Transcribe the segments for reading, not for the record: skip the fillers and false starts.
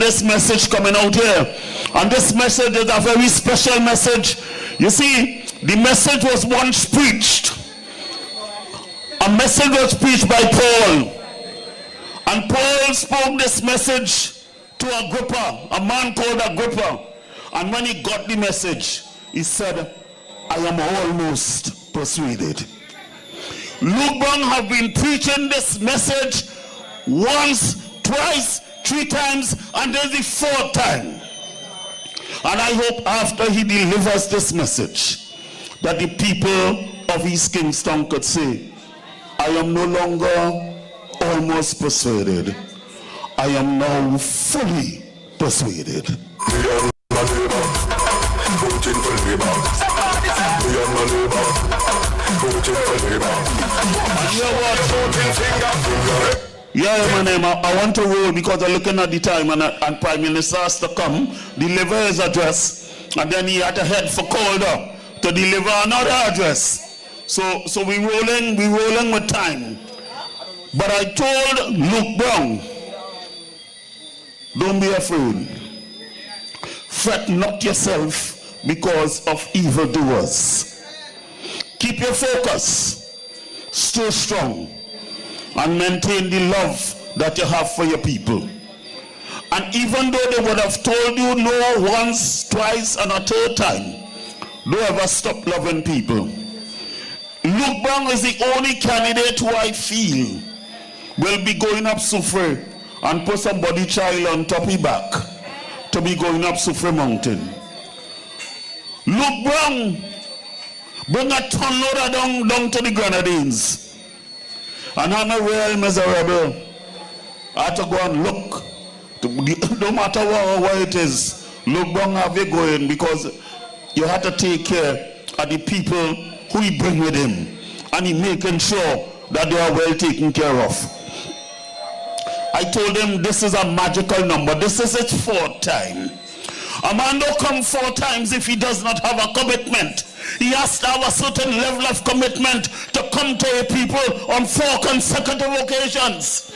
this message coming out here. And this message is a very special message. You see, the message was once preached. A message was preached by Paul. And Paul spoke this message to Agrippa, a man called Agrippa. And when he got the message, he said, I am almost persuaded. Luke Brown have been preaching this message once, twice, 3 times, and this is the 4th time. And I hope after he delivers this message, that the people of East Kingstown could say, I am no longer almost persuaded. I am now fully persuaded. Yeah, my name. I want to roll because I'm looking at the time and Prime Minister has to come, deliver his address, and then he had to head for Calder to deliver another address. So we rolling with time. But I told Luke Brown, don't be afraid. Fret not yourself because of evildoers. Keep your focus, stay strong, and maintain the love that you have for your people. And even though they would have told you no once, twice, and a 3rd time, don't ever stop loving people. Luke Brown is the only candidate who I feel will be going up Soufre and put somebody child on top of his back to be going up Soufre Mountain. Luke Brown bring a ton loader down to the Grenadines. And I'm a real miserable. I have to go and look. No matter what it is, Luke Brown have you going because you have to take care of the people who he bring with him. And he making sure that they are well taken care of. I told him this is a magical number. This is its 4th time. A man don't come 4 times if he does not have a commitment. He has to have a certain level of commitment to come to a people on 4 consecutive occasions.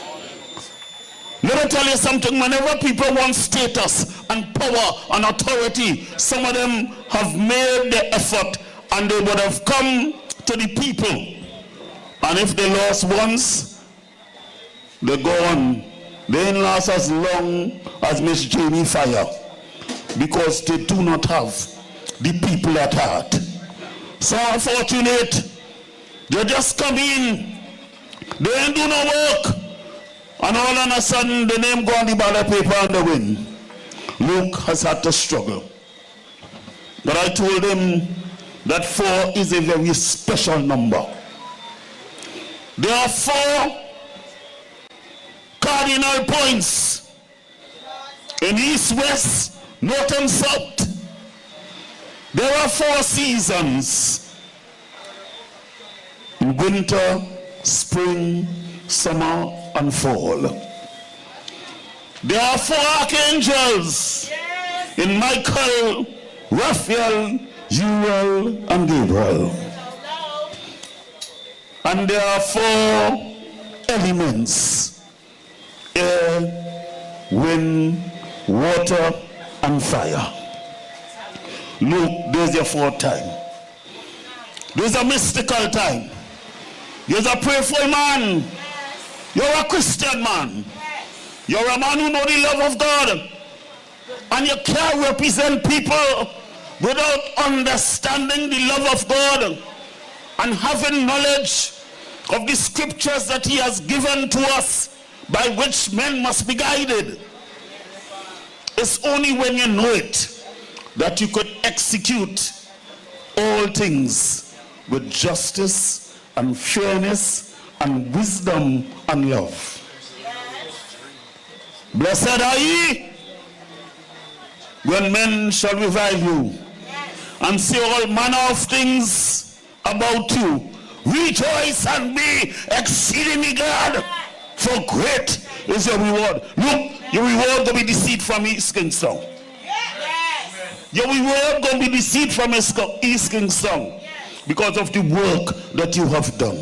Let me tell you something. Whenever people want status and power and authority, some of them have made the effort and they would have come to the people. And if they lost once, they go on. They ain't last as long as Miss Jamie Fire because they do not have the people at heart. So unfortunate, they just come in, they ain't do no work, and all of a sudden the name go on the ballot paper and they win. Luke has had to struggle. But I told him that 4 is a very special number. There are 4 cardinal points in East, West, North and South. There are 4 seasons: winter, spring, summer, and fall. There are 4 archangels in Michael, Raphael, Uriel, and Gabriel. And there are 4 elements: air, wind, water, and fire. Look, there's your 4th time. There's a mystical time. There's a prayerful man. You're a Christian man. You're a man who knows the love of God. And you can't represent people without understanding the love of God and having knowledge of the scriptures that he has given to us by which men must be guided. It's only when you know it that you could execute all things with justice and fairness and wisdom and love. Blessed are ye when men shall revile you and say all manner of things about you. Rejoice and be exceedingly glad, for great is your reward. Look, your reward going to be deceived from East Kingstown. Your reward going to be deceived from East Kingstown because of the work that you have done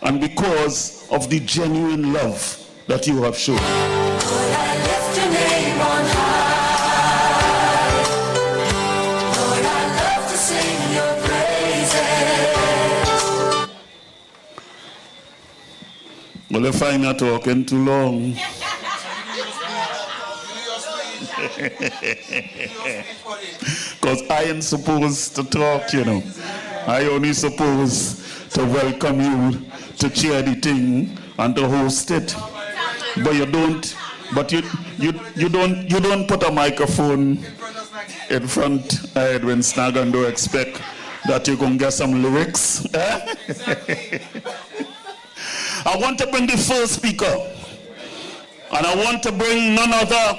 and because of the genuine love that you have shown. I lift your name Well, if I'm not talking too long. Because I ain't supposed to talk, you know. I only supposed to welcome you, to chair the thing, and to host it. But you don't. But you don't put a microphone in front of Edwin Snag and don't expect that you can get some lyrics. I want to bring the first speaker, and I want to bring none other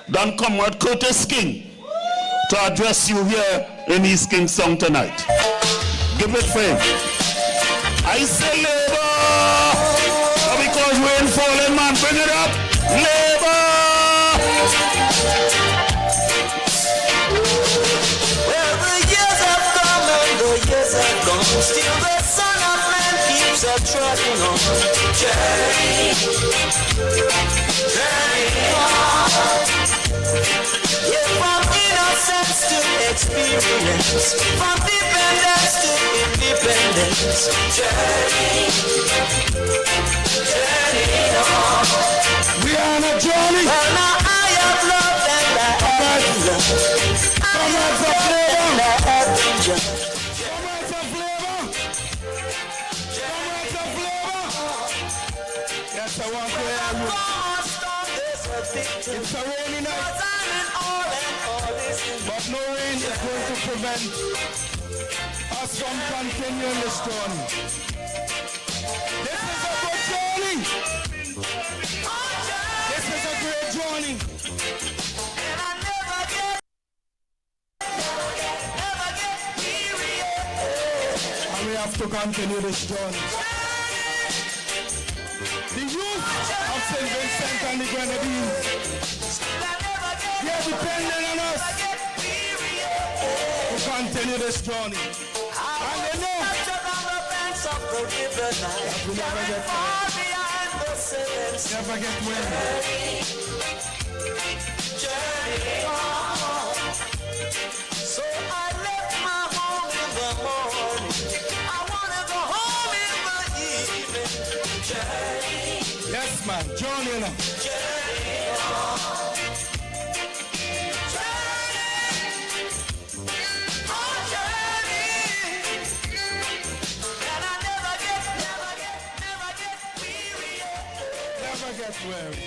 than Comrade Curtis King to address you here in East Kingstown tonight. Give it for him. I say labor, because we're in falling man, bring it up. Labor! Well, the years have come and the years have gone. Still the Son of Man keeps a trotting on. Journey, journey on. Yeah, from innocence to experience, from dependence to independence. Journey, journey on. We are on a journey. Well, now I have loved and I have loved. I have loved and I have been judged. Comrades of labor! Comrades of labor! Yes, I want to hear you. It's a rainy night, but no rain is going to prevent us from continuing this journey. This is a good journey. This is a great journey. And I never get weary. And we have to continue this journey. The youth of St. Vincent and the Grenadines, they are depending on us to continue this journey. And they know that we never get tired. Never get weary. So I left my home in the morning. I wanna go home in the evening. Journey, Yes, man, journey now. journey on. Journey, and I never get weary. Never get weary.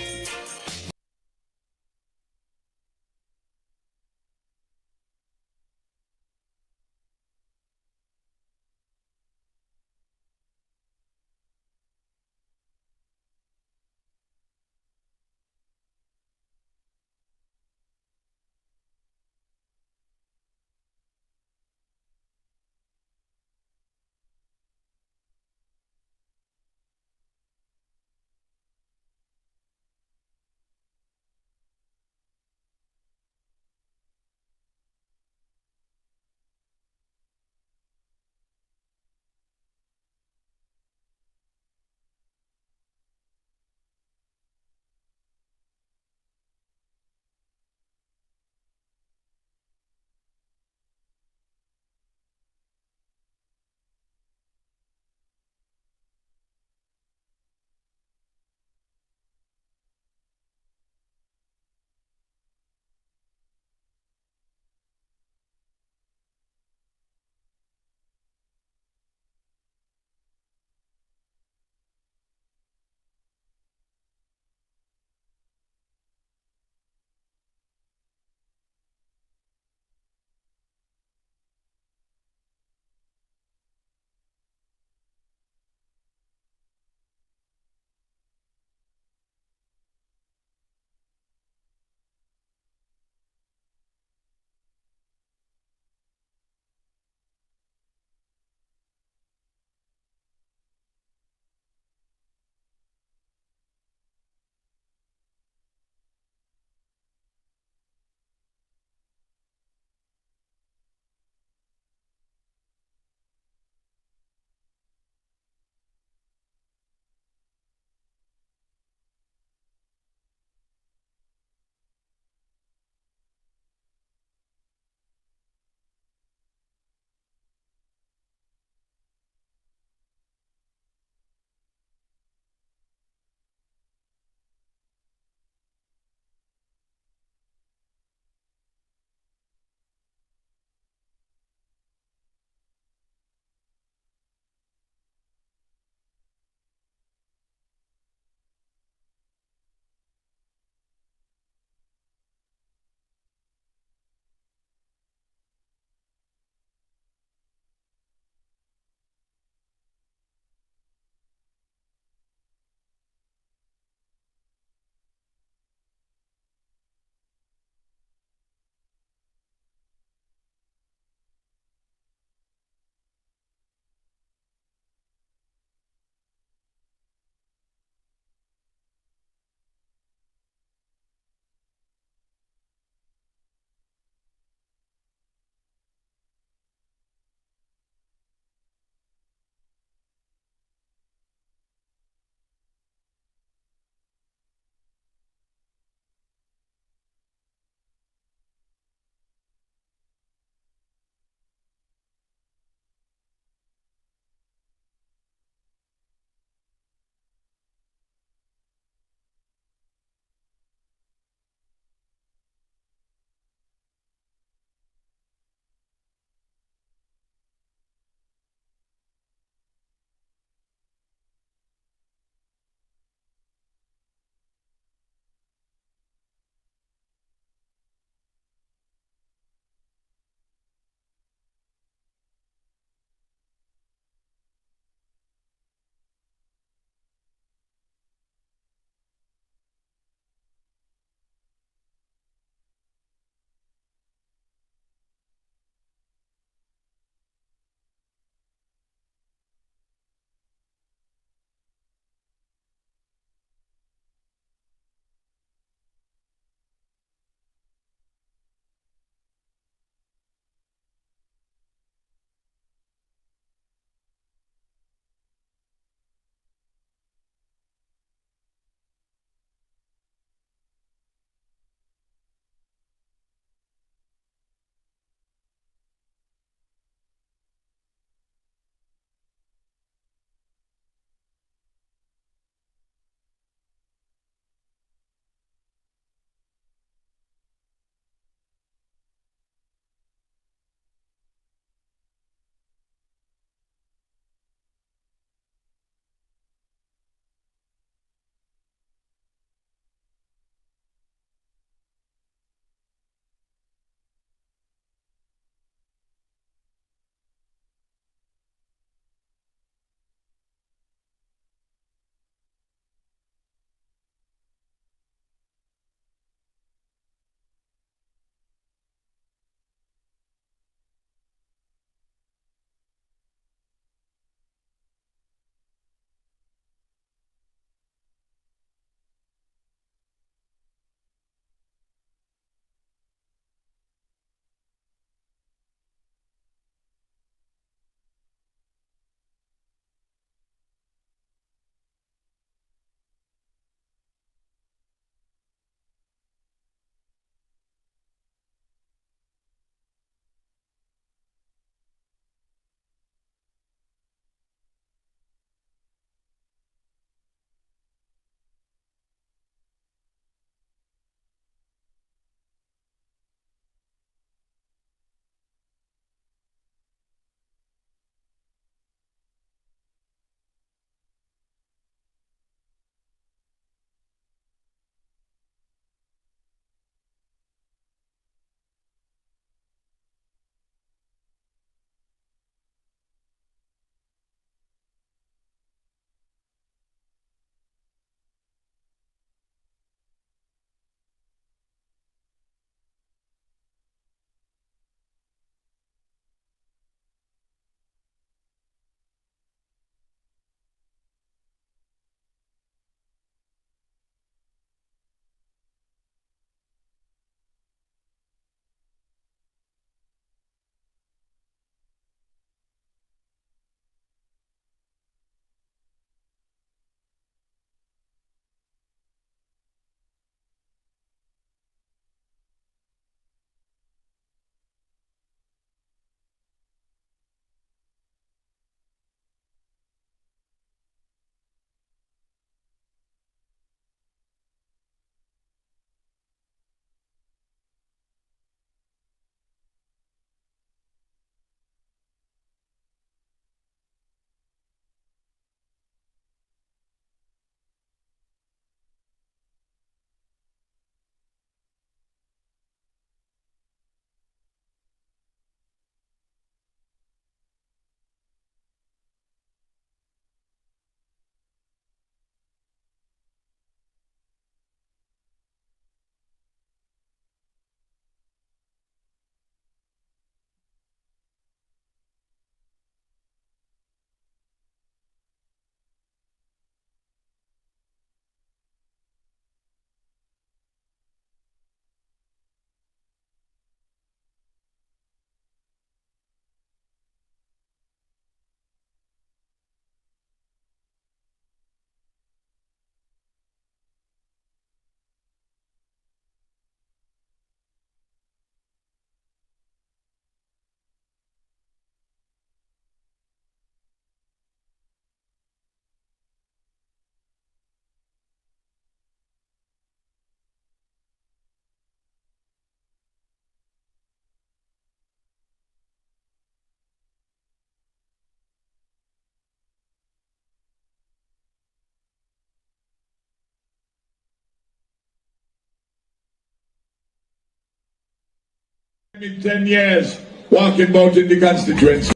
10 years walking about in the constituency.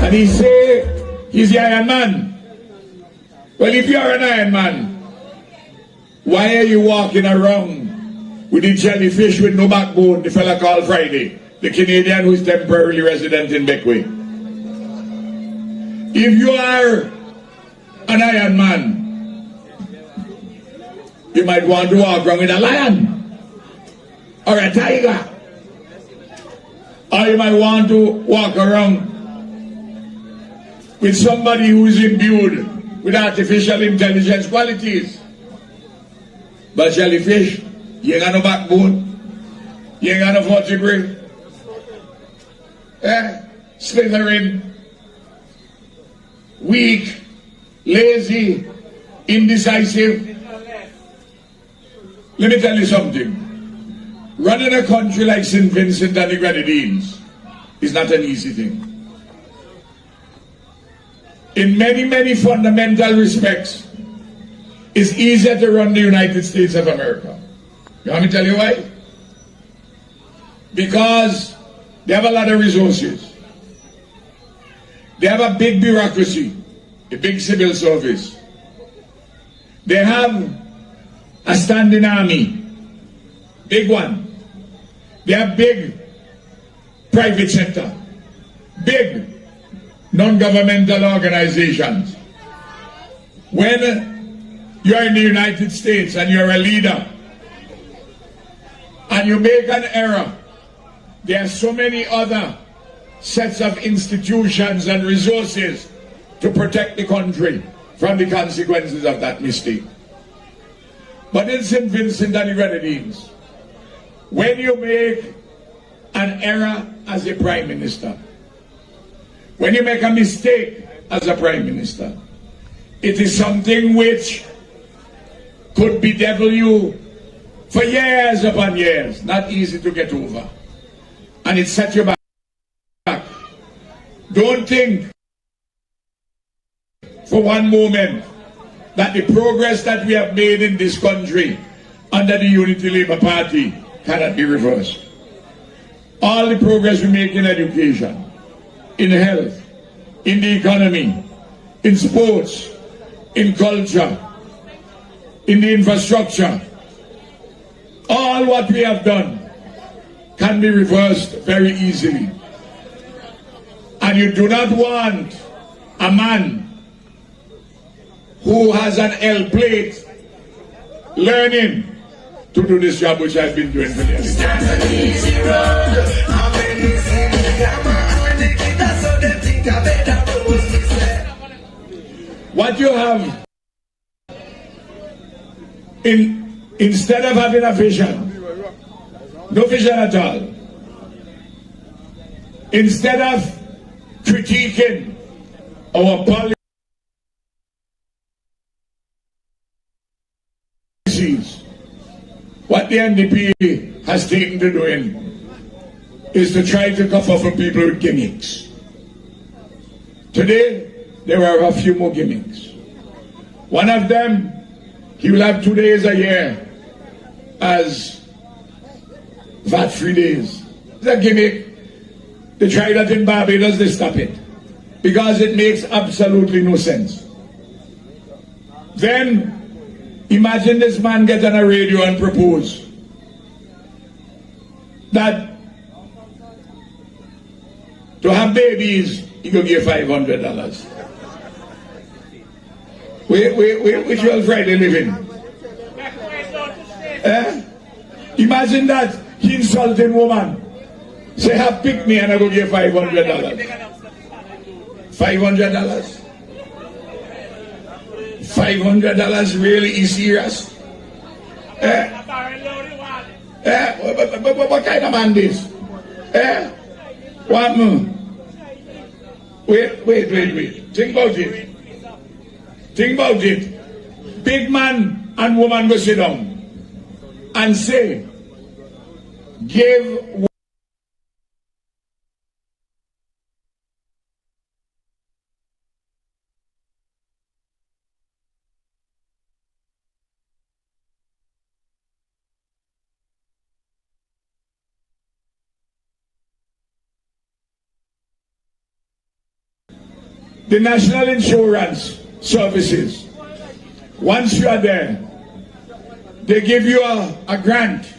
And he say he's the Iron Man. Well, if you're an Iron Man, why are you walking around with the jellyfish with no backbone, the fella called Friday, the Canadian who is temporarily resident in Beckway? If you are an Iron Man, you might want to walk around with a lion or a tiger. Or you might want to walk around with somebody who is imbued with artificial intelligence qualities. But jellyfish, you ain't got no backbone, you ain't got no vertebrae. Slithering, weak, lazy, indecisive. Let me tell you something. Running a country like St. Vincent and the Grenadines is not an easy thing. In many, many fundamental respects, it's easier to run the United States of America. You want me to tell you why? Because they have a lot of resources. They have a big bureaucracy, a big civil service. They have a standing army, big one. They have big private sector, big non-governmental organizations. When you're in the United States and you're a leader and you make an error, there are so many other sets of institutions and resources to protect the country from the consequences of that mistake. But in St. Vincent and the Grenadines, when you make an error as a prime minister, when you make a mistake as a prime minister, it is something which could bedevil you for years upon years, not easy to get over. And it sets you back. Don't think for one moment that the progress that we have made in this country under the Unity Labour Party cannot be reversed. All the progress we make in education, in health, in the economy, in sports, in culture, in the infrastructure, all what we have done can be reversed very easily. And you do not want a man who has an L plate learning to do this job which I've been doing for years. What you have instead of having a vision, no vision at all, instead of critiquing our policies, what the NDP has taken to doing is to try to cover for people with gimmicks. Today, there are a few more gimmicks. One of them, he will have 2 days a year as VAT-free days. It's a gimmick. They try that in Barbados, they stop it. Because it makes absolutely no sense. Then, imagine this man get on a radio and propose that to have babies, he could give $500. Which was Friday living? Imagine that he insulting woman. Say, have pick me and I go give $500. $500? $500 really is serious? What kind of man this? What man? Wait. Think about it. Think about it. Big man and woman go sit down and say, give the national insurance services, once you are there, they give you a grant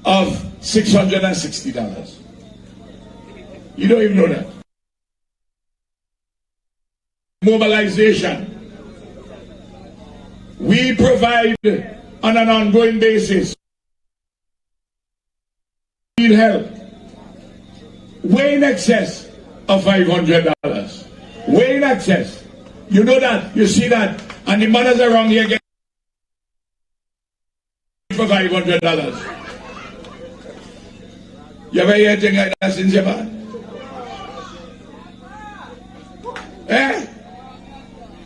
of $660. You don't even know that. Mobilization. We provide on an ongoing basis. Need help. Way in excess of $500. Way in excess. You know that. You see that. And the mothers around here get for $500. You ever hear anything like that in Japan? Eh?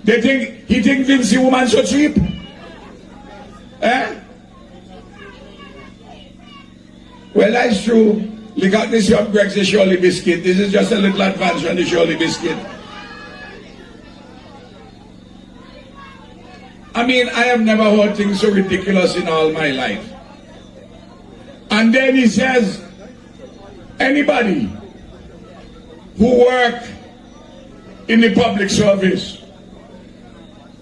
He think Vinci woman so cheap? Eh? Well, that's true. Look at this young Greg's the Shirley biscuit. This is just a little advance from the Shirley biscuit. I mean, I have never heard things so ridiculous in all my life. And then he says, anybody who work in the public service,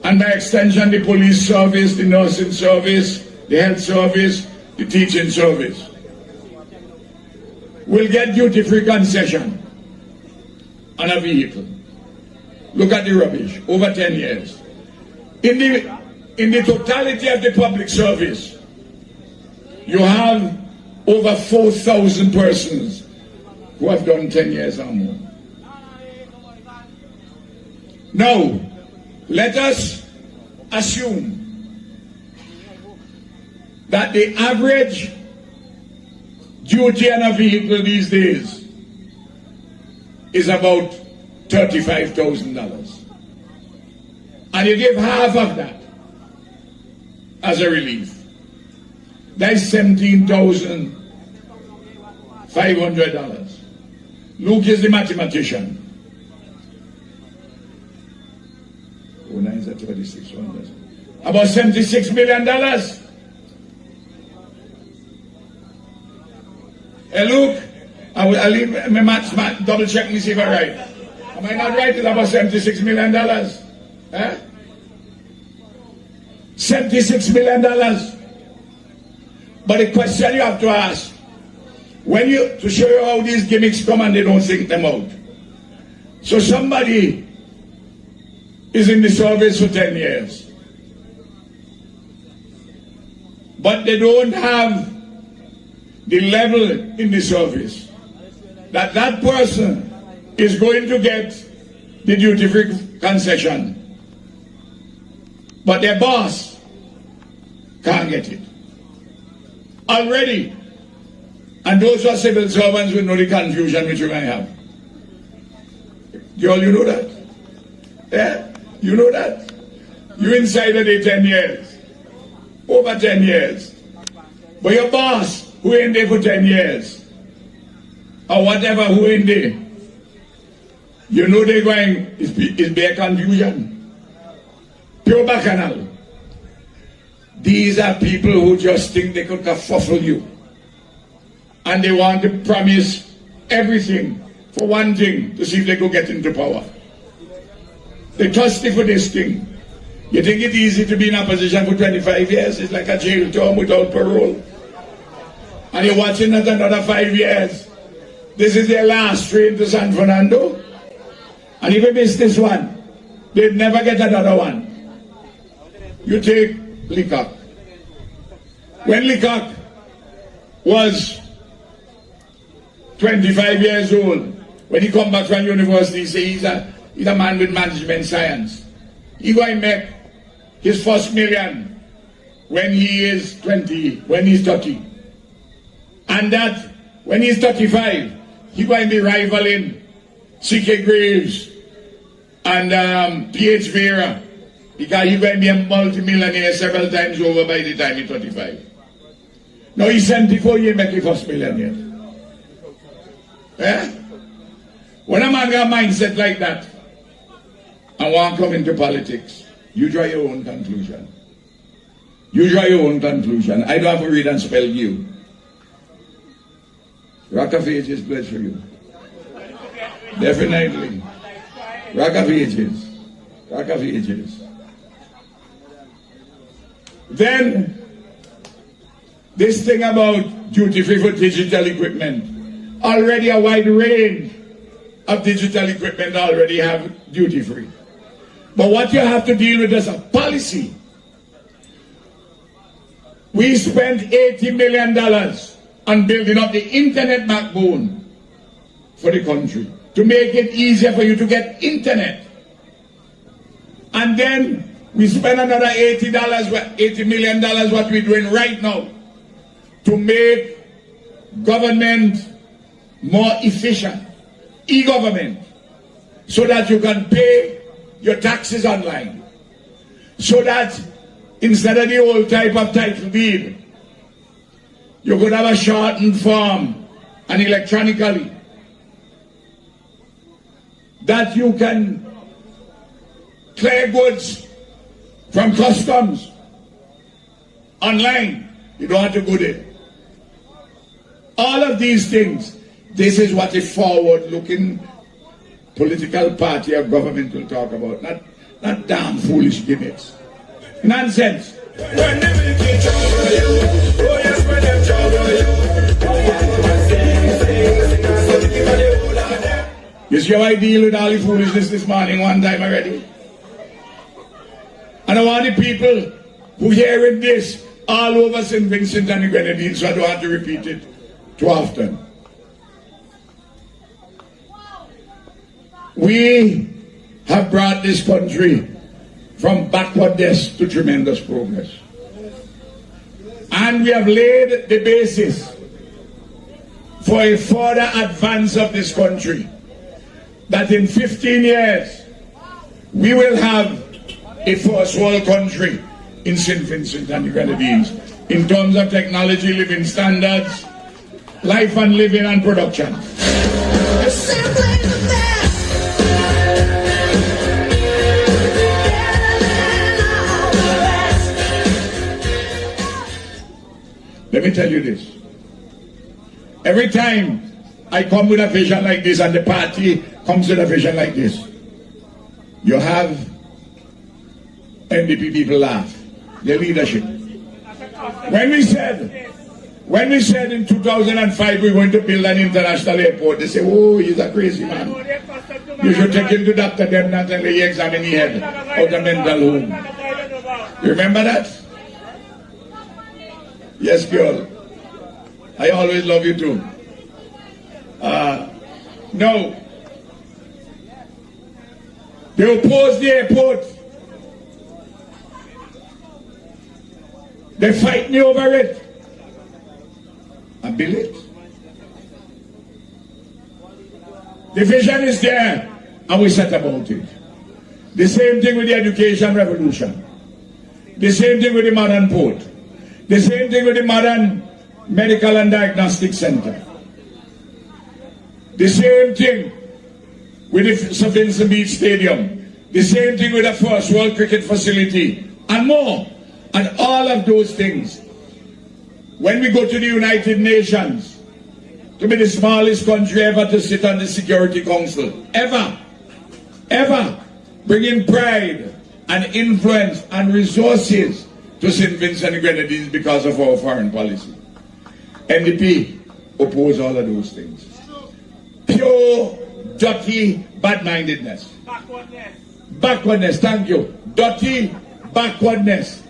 and by extension the police service, the nursing service, the health service, the teaching service, will get duty-free concession on a vehicle. Look at the rubbish, over 10 years. In the totality of the public service, you have over 4,000 persons who have done 10 years or more. Now, let us assume that the average duty on a vehicle these days is about $35,000. And you give half of that as a relief. That's $17,500. Luke is the mathematician. Oh, 9 is 26. About $76 million. Hey, Luke, I'll leave my maths, double check me see if I'm right. Am I not right? It's about $76 million. Eh? $76 million. But the question you have to ask, to show you how these gimmicks come and they don't think them out. So somebody is in the service for 10 years, but they don't have the level in the service that person is going to get the duty-free concession, but their boss can't get it already. And those who are civil servants will know the confusion which you may have. Girl, you know that? Yeah? You know that? You inside of the 10 years. Over 10 years. But your boss, who ain't there for 10 years, or whatever, who ain't there, you know they're going, it's bare confusion. Pure bacchanal. These are people who just think they could kerfuffle you. And they want to promise everything for one thing, to see if they could get into power. They're thirsty for this thing. You think it's easy to be in a position for 25 years? It's like a jail term without parole. And you're watching it another 5 years. This is their last train to San Fernando. And if you miss this one, they'd never get another one. You take Leacock. When Leacock was 25 years old, when he come back from university, he say he's a man with management science. He going to make his first million when he is 20, when he's 30. And that when he's 35, he going to be rivaling C.K. Graves and P.H. Vera, because he's going to be a multi-millionaire several times over by the time he's 35. Now he's 74, he ain't make his first million yet. Eh? When a man got a mindset like that and want to come into politics, you draw your own conclusion. You draw your own conclusion. I don't have to read and spell you. Rock of Ages pledge for you. Definitely. Rock of Ages. Rock of Ages. Then, this thing about duty-free for digital equipment. Already a wide range of digital equipment already have duty-free. But what you have to deal with is a policy. We spent $80 million on building up the internet backbone for the country to make it easier for you to get internet. And then we spend another $80 million what we're doing right now to make government more efficient, e-government, so that you can pay your taxes online, so that instead of the old type of title deed, you could have a shortened form and electronically, that you can clear goods from customs online. You don't have to go there. All of these things, this is what a forward-looking political party or government will talk about, not damn foolish gimmicks. Nonsense. You see how I deal with all the foolishness this morning one time already? And I want the people who hearing this all over St. Vincent and the Grenadines, so I don't have to repeat it too often. We have brought this country from backwardness to tremendous progress. And we have laid the basis for a further advance of this country. That in 15 years, we will have a first world country in St. Vincent and the Grenadines in terms of technology, living standards, life and living and production. Let me tell you this. Every time I come with a vision like this and the party comes with a vision like this, you have NDP people laugh, their leadership. When we said in 2005 we're going to build an international airport, they say, oh, he's a crazy man. You should take him to Dr. Demnat and let you examine his head out of mental home. You remember that? Yes, girl. I always love you too. No. They oppose the airport. They fight me over it. I build it. The vision is there, and we set about it. The same thing with the education revolution. The same thing with the modern port. The same thing with the modern medical and diagnostic center. The same thing with the St. Vincent Beach Stadium. The same thing with the first world cricket facility and more. And all of those things. When we go to the United Nations, to be the smallest country ever to sit on the Security Council, ever, bringing pride and influence and resources to St. Vincent and Grenadines because of our foreign policy. NDP oppose all of those things. Pure, dirty, bad-mindedness. Backwardness, thank you. Dirty, backwardness.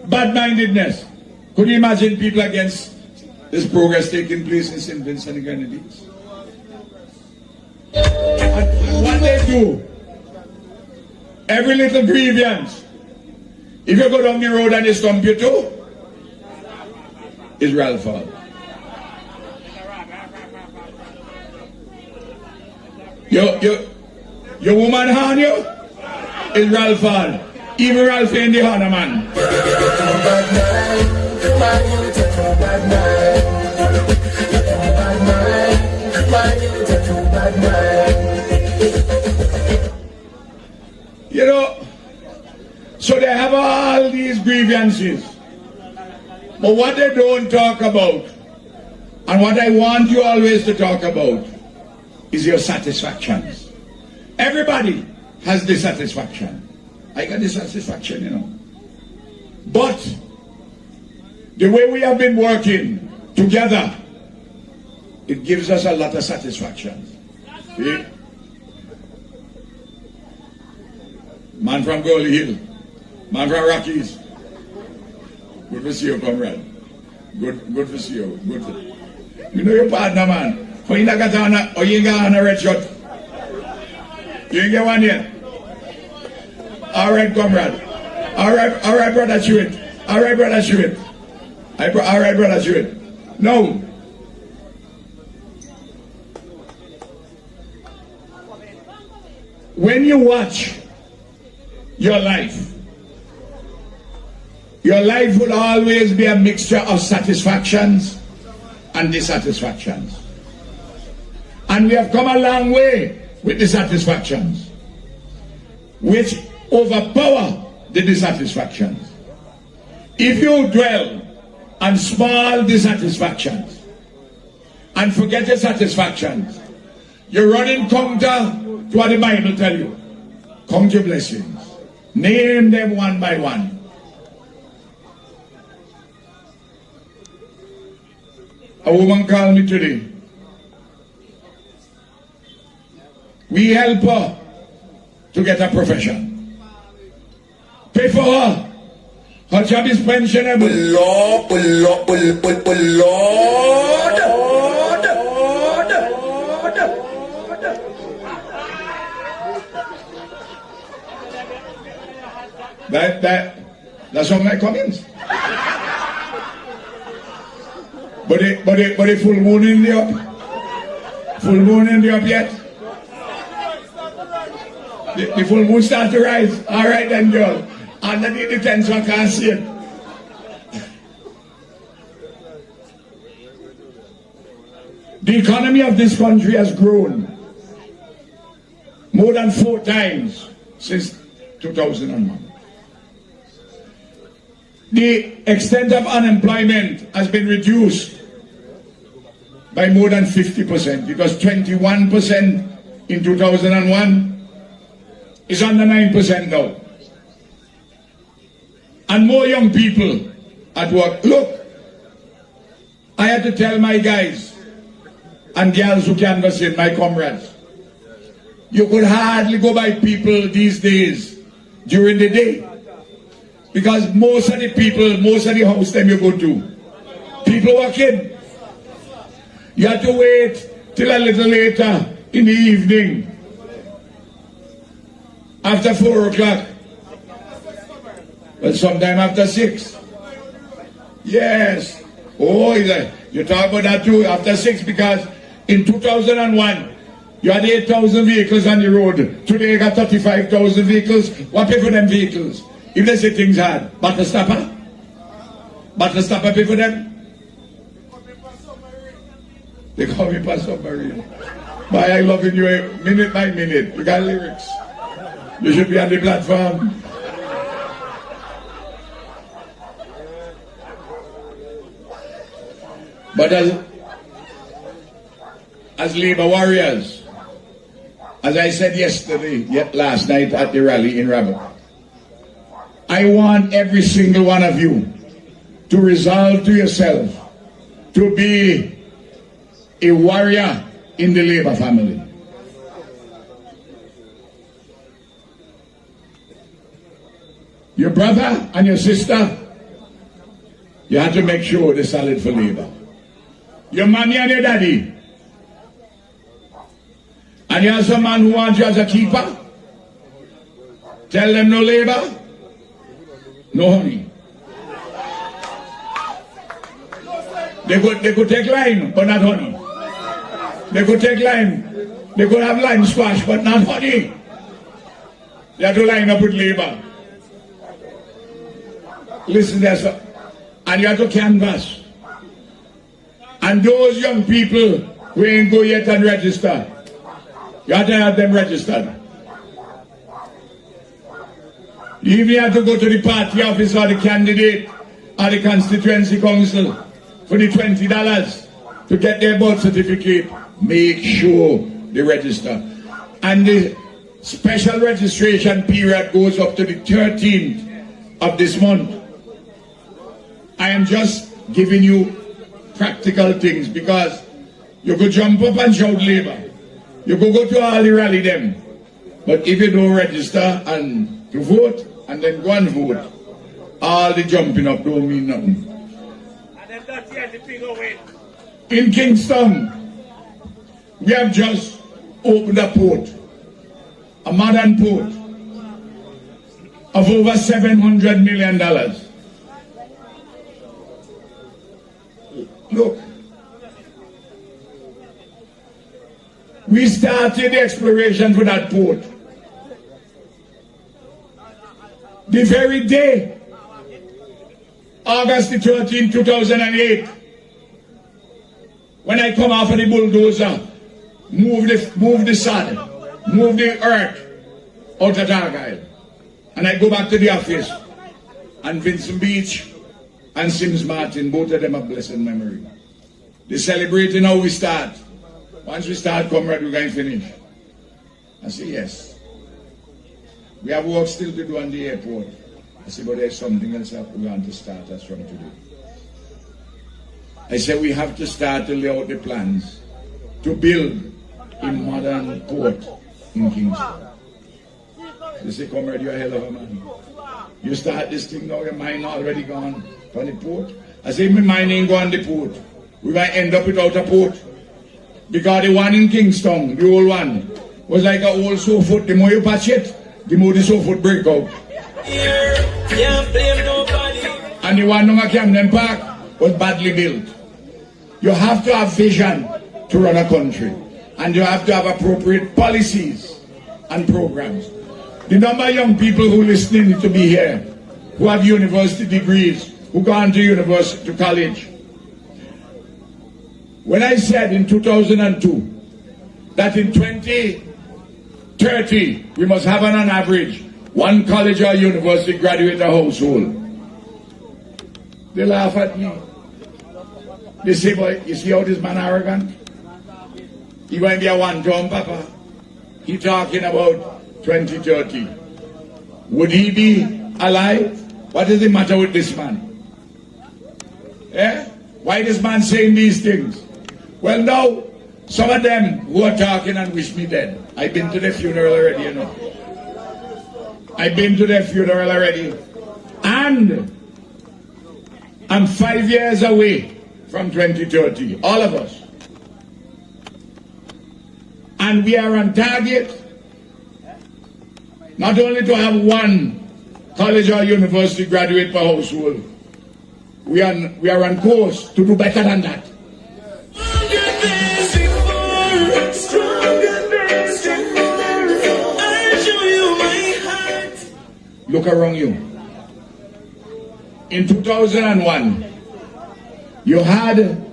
Bad-mindedness. Could you imagine people against this progress taking place in St. Vincent and Grenadines? And what they do, every little grievance, if you go down the road and they stump you too, Israel fall. Your woman harm you, Israel fall. Even Ralph in the honor man. You know, so they have all these grievances. But what they don't talk about, and what I want you always to talk about, is your satisfactions. Everybody has dissatisfaction. I got dissatisfaction, you know. But the way we have been working together, it gives us a lot of satisfaction. See? Man from Goldie Hill, man from Rockies. Good to see you, comrade. Good to see you. Good to... You know your partner, man. But you ain't got on a red shirt. You ain't get one yet. All right, comrade. All right, brother, shoot it. All right, brother, shoot it. All right, brother, shoot it. No. When you watch your life will always be a mixture of satisfactions and dissatisfactions. And we have come a long way with dissatisfactions, which overpower the dissatisfactions. If you dwell on small dissatisfactions and forget the satisfactions, you're running counter to what the Bible tells you. Count your blessings. Name them one by one. A woman called me today. We help her to get a profession. Pay for her. Her job is pensionable. Lord. That's all my comments. But the full moon in the up. Full moon in the up yet? The full moon starts to rise. All right then, girl. Underneath the tent so I can't see it. The economy of this country has grown more than 4 times since 2001. The extent of unemployment has been reduced by more than 50%. It was 21% in 2001. It's under 9% now. And more young people at work. Look, I had to tell my guys and girls who canvass in, my comrades, you could hardly go by people these days during the day. Because most of the people, most of the house them you go to, people working. You have to wait till a little later in the evening, after 4 o'clock, but sometime after 6. Yes. Oh, you talk about that too, after 6, because in 2001, you had 8,000 vehicles on the road. Today you got 35,000 vehicles. What pay for them vehicles? If they say things hard, battle stopper? Battle stopper pay for them? They call me for submarine. But I loving you minute by minute. You got lyrics. You should be on the platform. But as labor warriors, as I said last night at the rally in Robbery, I want every single one of you to resolve to yourself to be a warrior in the labor family. Your brother and your sister, you have to make sure they're solid for labor. Your mommy and your daddy, and you have some man who wants you as a keeper, tell them no labor, no honey. They could take lime, but not honey. They could take lime. They could have lime squash, but not honey. They have to line up with labor. Listen there, sir. And you have to canvass. And those young people who ain't go yet and register, you have to have them registered. You even have to go to the party office or the candidate or the constituency council for the $20 to get their birth certificate. Make sure the register. And the special registration period goes up to the 13th of this month. I am just giving you practical things, because you could jump up and shout labor. You could go to all the rally them. But if you don't register and to vote and then go and vote, all the jumping up don't mean nothing. In Kingstown, we have just opened a port, a modern port of over $700 million. Look, we started the exploration for that port the very day, August the 13th, 2008, when I come off of the bulldozer, move the sand, move the earth out of Argyle, and I go back to the office, and Vincent Beach and Sims Martin, both of them have blessed memory. They're celebrating how we start. Once we start, comrade, we're going to finish. I say, yes. We have work still to do on the airport. I say, but there's something else that we want to start us from today. I said, we have to start to lay out the plans to build a modern port in Kingstown. They say, comrade, you're a hell of a man. You start this thing now, your mind already gone on the port. I say, my mind ain't gone the port. We might end up without a port. Because the one in Kingstown, the old one, was like an old sofa. The more you patch it, the more the sofa break out. And the one on Camden Park was badly built. You have to have vision to run a country. And you have to have appropriate policies and programs. The number of young people who are listening to be here, who have university degrees, who gone to university, to college. When I said in 2002 that in 2030 we must have on average one college or university graduate a household, they laugh at me. They say, boy, you see how this man arrogant? He won't be a one-time papa. He talking about 2030. Would he be alive? What is the matter with this man? Eh? Why this man saying these things? Well, now, some of them who are talking and wish me dead. I've been to the funeral already, you know. I've been to the funeral already. And I'm 5 years away from 2030, all of us. And we are on target not only to have one college or university graduate per household. We are on course to do better than that. Look around you. In 2001, you had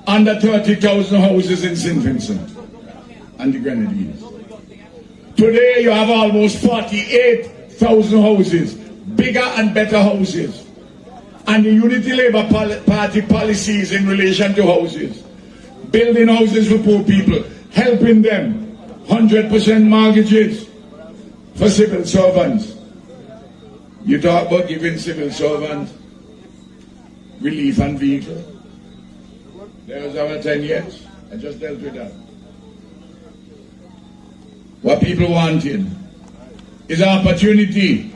under 30,000 houses in St. Vincent and the Grenadines. Today you have almost 48,000 houses, bigger and better houses. And the Unity Labour Party policies in relation to houses, building houses for poor people, helping them, 100% mortgages for civil servants. You talk about giving civil servants relief and vehicle. There was our 10 years. I just dealt with that. What people wanted is an opportunity.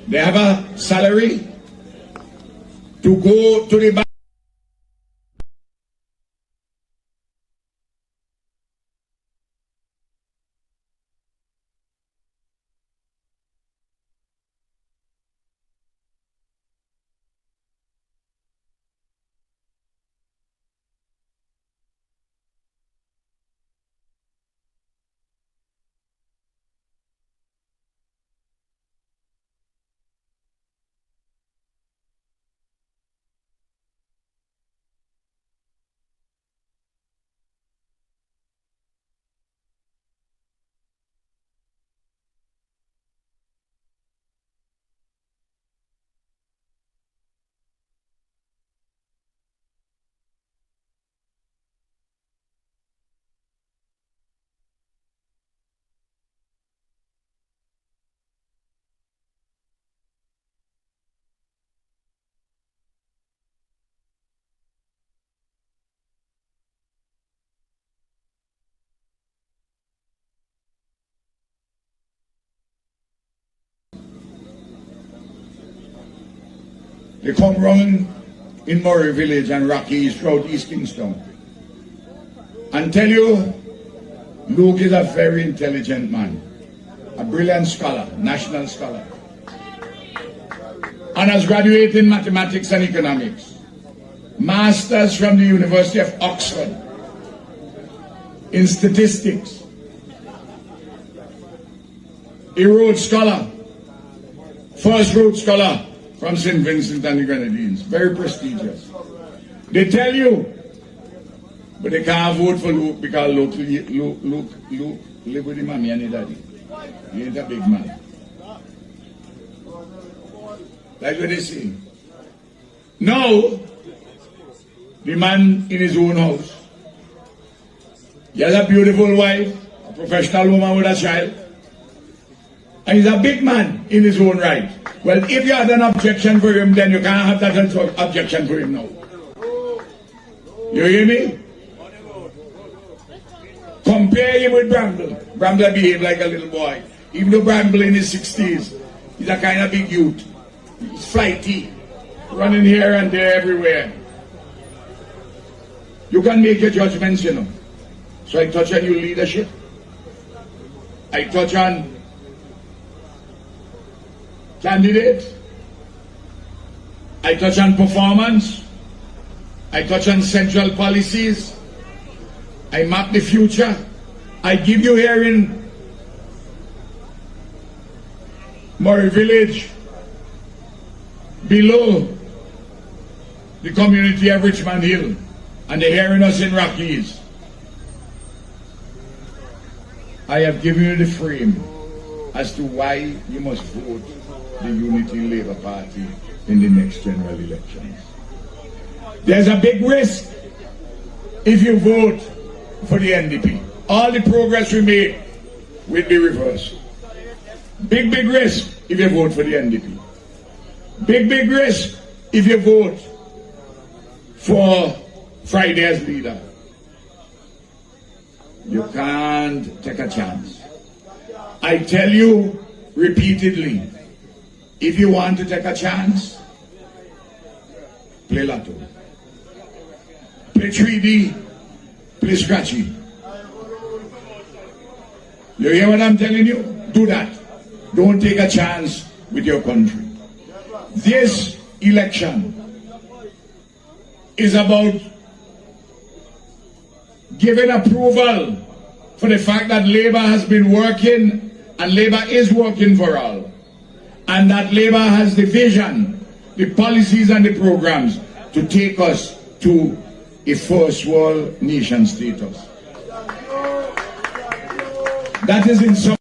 They have a salary to go to the bank. They come round in Murray Village and Rocky throughout East Kingstown and tell you Luke is a very intelligent man, a brilliant scholar, national scholar, honors graduate in mathematics and economics, masters from the University of Oxford in statistics, a Rhodes Scholar, first Rhodes Scholar from St. Vincent and the Grenadines, very prestigious. They tell you, but they can't vote for Luke because Luke live with the mommy and the daddy. He ain't a big man. That's what they say. Now, the man in his own house, he has a beautiful wife, a professional woman with a child, and he's a big man in his own right. Well, if you had an objection for him, then you can't have that objection for him now. You hear me? Compare him with Bramble. Bramble behaved like a little boy. Even though Bramble in his 60s, he's a kind of big youth. He's flighty, running here and there everywhere. You can make your judgments, you know. So I touch on your leadership. I touch on candidate. I touch on performance. I touch on central policies. I map the future. I give you here in Murray Village, below the community of Richmond Hill, and they're hearing us in Rockies. I have given you the frame as to why you must vote the Unity Labour Party in the next general elections. There's a big risk if you vote for the NDP. All the progress we made will be reversed. Big risk if you vote for the NDP. Big risk if you vote for Friday as leader. You can't take a chance. I tell you repeatedly, if you want to take a chance, play lotto, play 3D, play scratchy. You hear what I'm telling you? Do that. Don't take a chance with your country. This election is about giving approval for the fact that Labour has been working and Labour is working for all. And that Labour has the vision, the policies and the programs to take us to a first world nation status. That is in some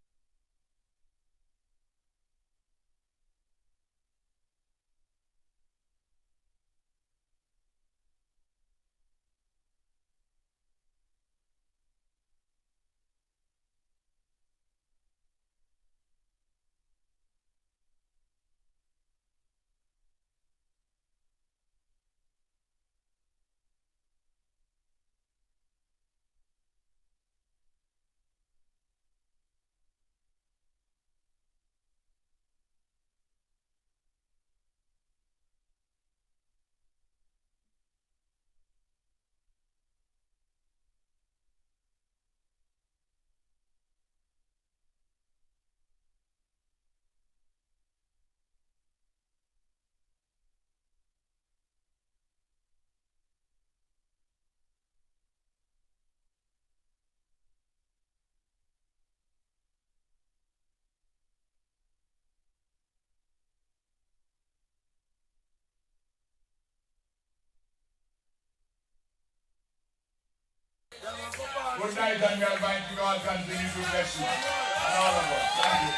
good night, and we are going to God continue to bless you and all of us. Thank you.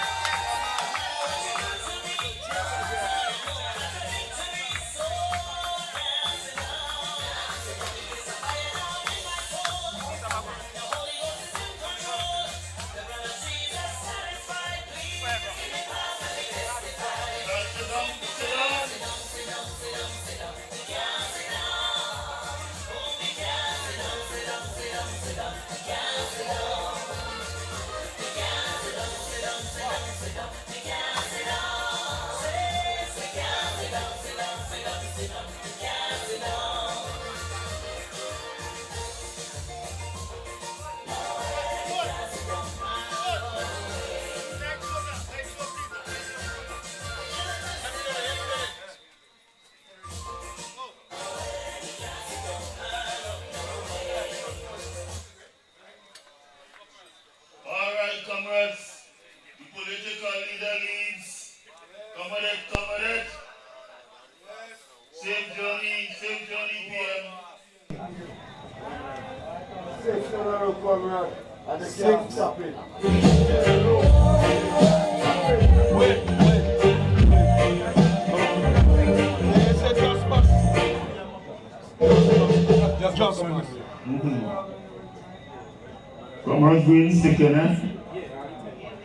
Comrades being sick,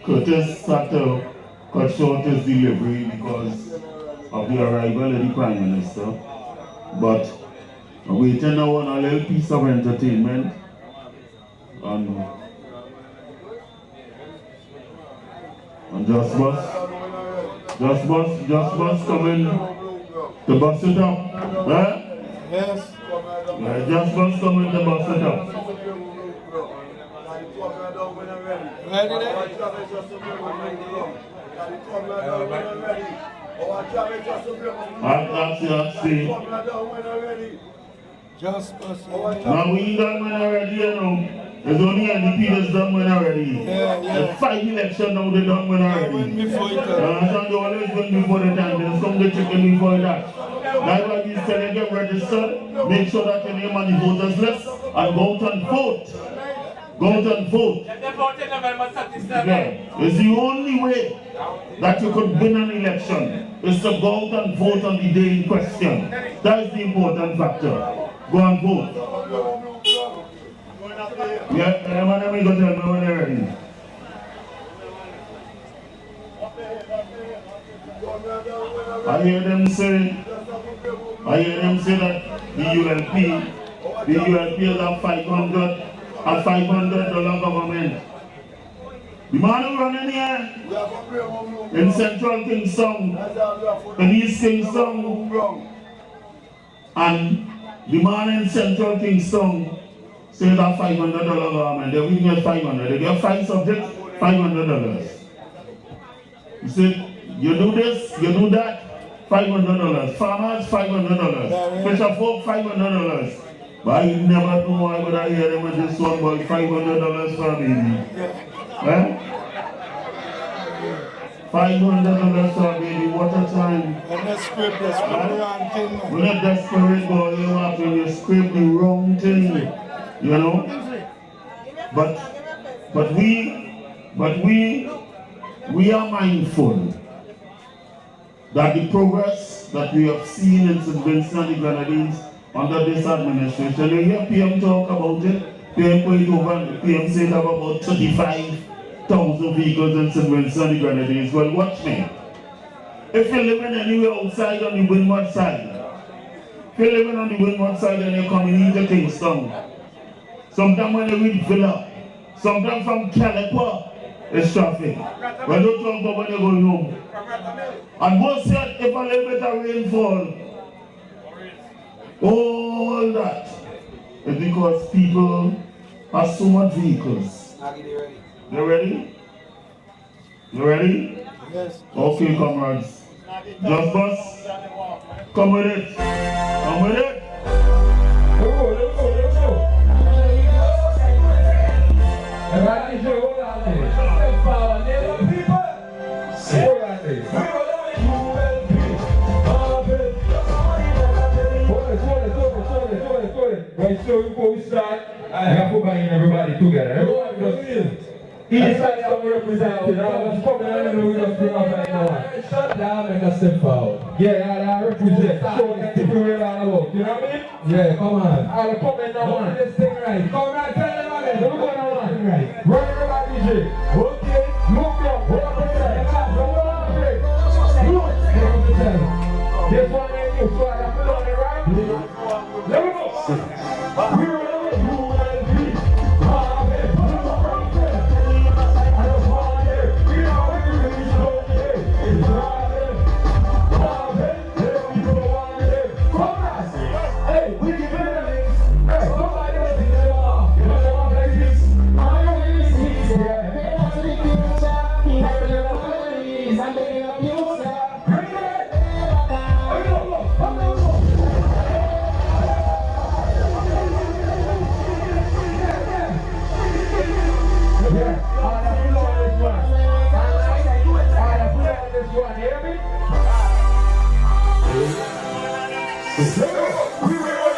Curtis had to cut short his delivery because of the arrival of the Prime Minister. But we're waiting now on a little piece of entertainment. And Just Bus coming to bust it up. Huh? Yes. Yeah, Just Bus coming to bust it up. Ready there? That's see. Just Bus. Now we ain't done when already, you know. There's only NDP that's done when already. Yeah. There's 5 elections now they done when already. Win before it. They always win before the time. They just come to chicken before that. That's why we tell you get registered. Make sure that your name on the voters list and go out and vote. Go out and vote. Yeah. It's the only way that you could win an election is to go out and vote on the day in question. That is the important factor. Go and vote. Yeah, man, let me go tell me when they're ready. I hear them say that the ULP is a $500 government. The man who running here in Central Kingstown, in East Kingstown, and the man in Central Kingstown say that $500 government, they will get 500. They get 5 subjects, $500. You say, you do this, you do that, $500. Farmers, $500. Fisher folk, $500. But I never know why would I hear them with this one about $500 for a baby. Eh? $500 for a baby, what a time. And let's scrape the wrong thing. When you're desperate, boy, you have to you scrape the wrong thing. You know, but we are mindful that the progress that we have seen in St. Vincent and the Grenadines under this administration, you hear PM talk about it, PM said about 35,000 vehicles in St. Vincent and the Grenadines. Well, watch me. If you're living anywhere outside on the windward side, if you're living on the windward side and you're coming into Kingstown, sometimes when you reach Villa, sometimes from Caliper, it's traffic. But don't talk about when you're going home. And most said if a little bit of rainfall, all that is because people have so much vehicles. You ready? You ready? Yes. Okay, comrades. Just Bus. Come with it. Come with it. Everybody should hold on there. Step forward, neighbor people. Hold on there. Hold it. Right, so before we start, I have to bring everybody together. Everyone just each side some representative. Let's come down and we just bring up right now. Shut down and just step forward. Yeah, I represent. Show the people we're all about. You know what I mean? Yeah, come on. I'll come in now. Don't this thing right. Come right, tell them again. We're going on. Right. Run everybody, DJ. Okay. Look up. Hold up the side. Don't go on the break. Look. Hold up the side. This one ain't you, so I have to learn it right. Let me go. We're on it. You will be. Hey, we give it a mix. Hey, somebody else is there. You know what like this? I'm going to use this here. Hey, that's the future. He's having a police. I'm taking up your side. Bring it. Hey, go. Yeah, all I put on this one. All I put on this one. Hear me? We will.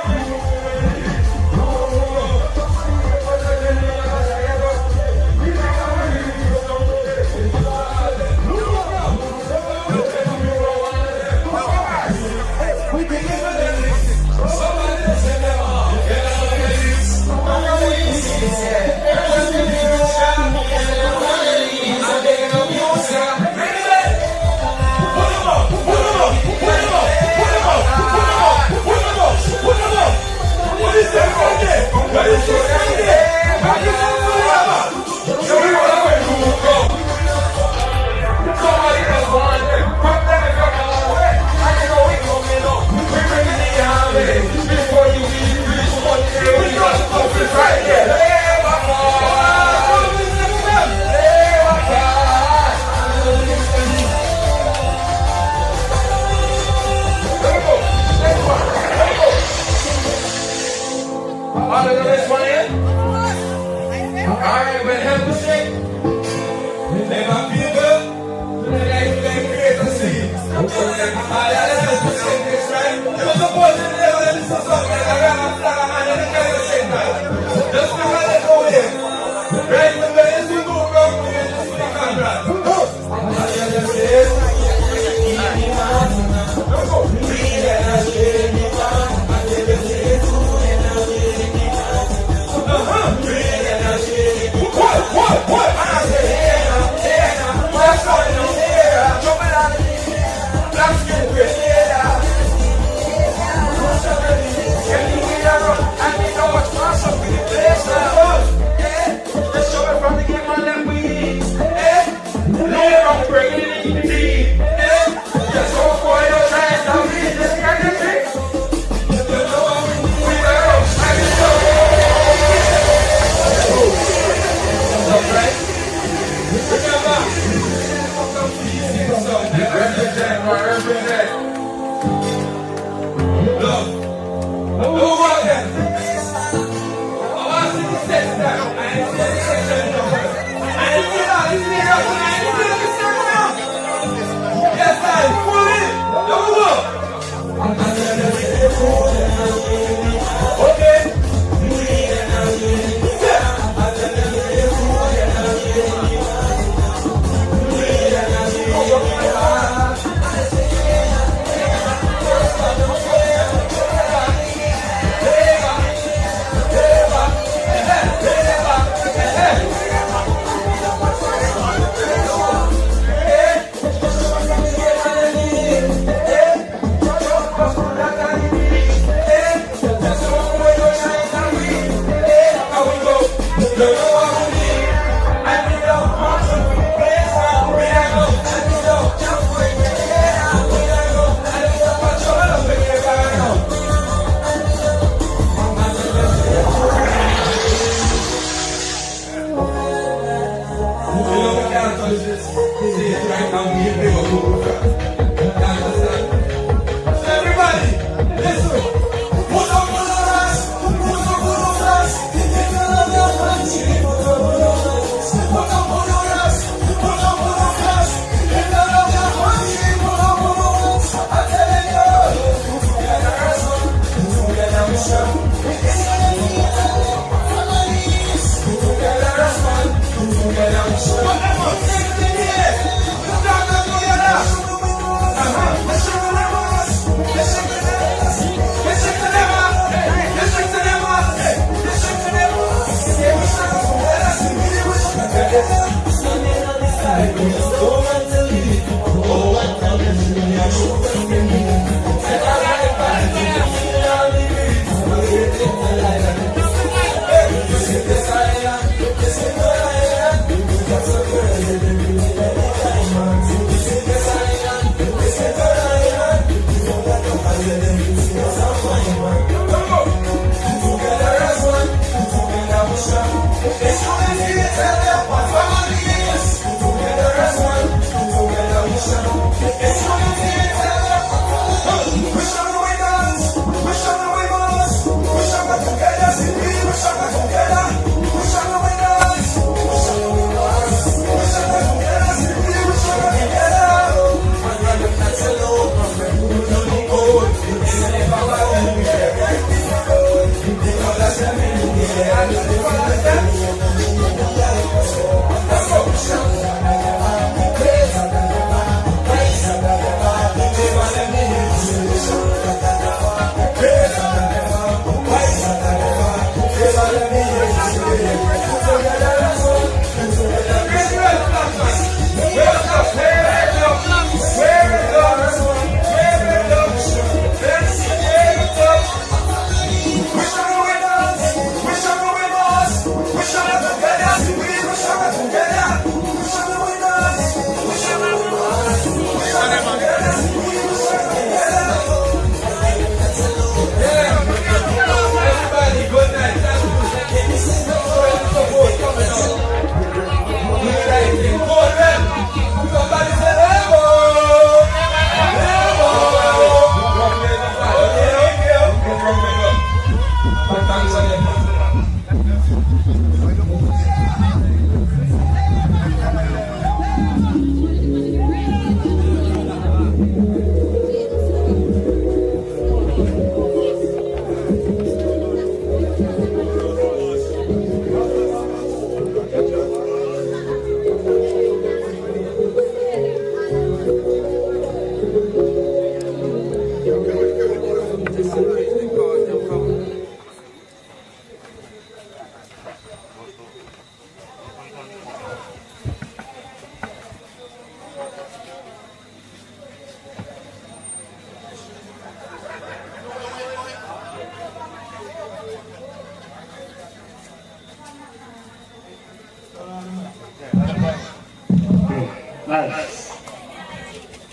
Nice.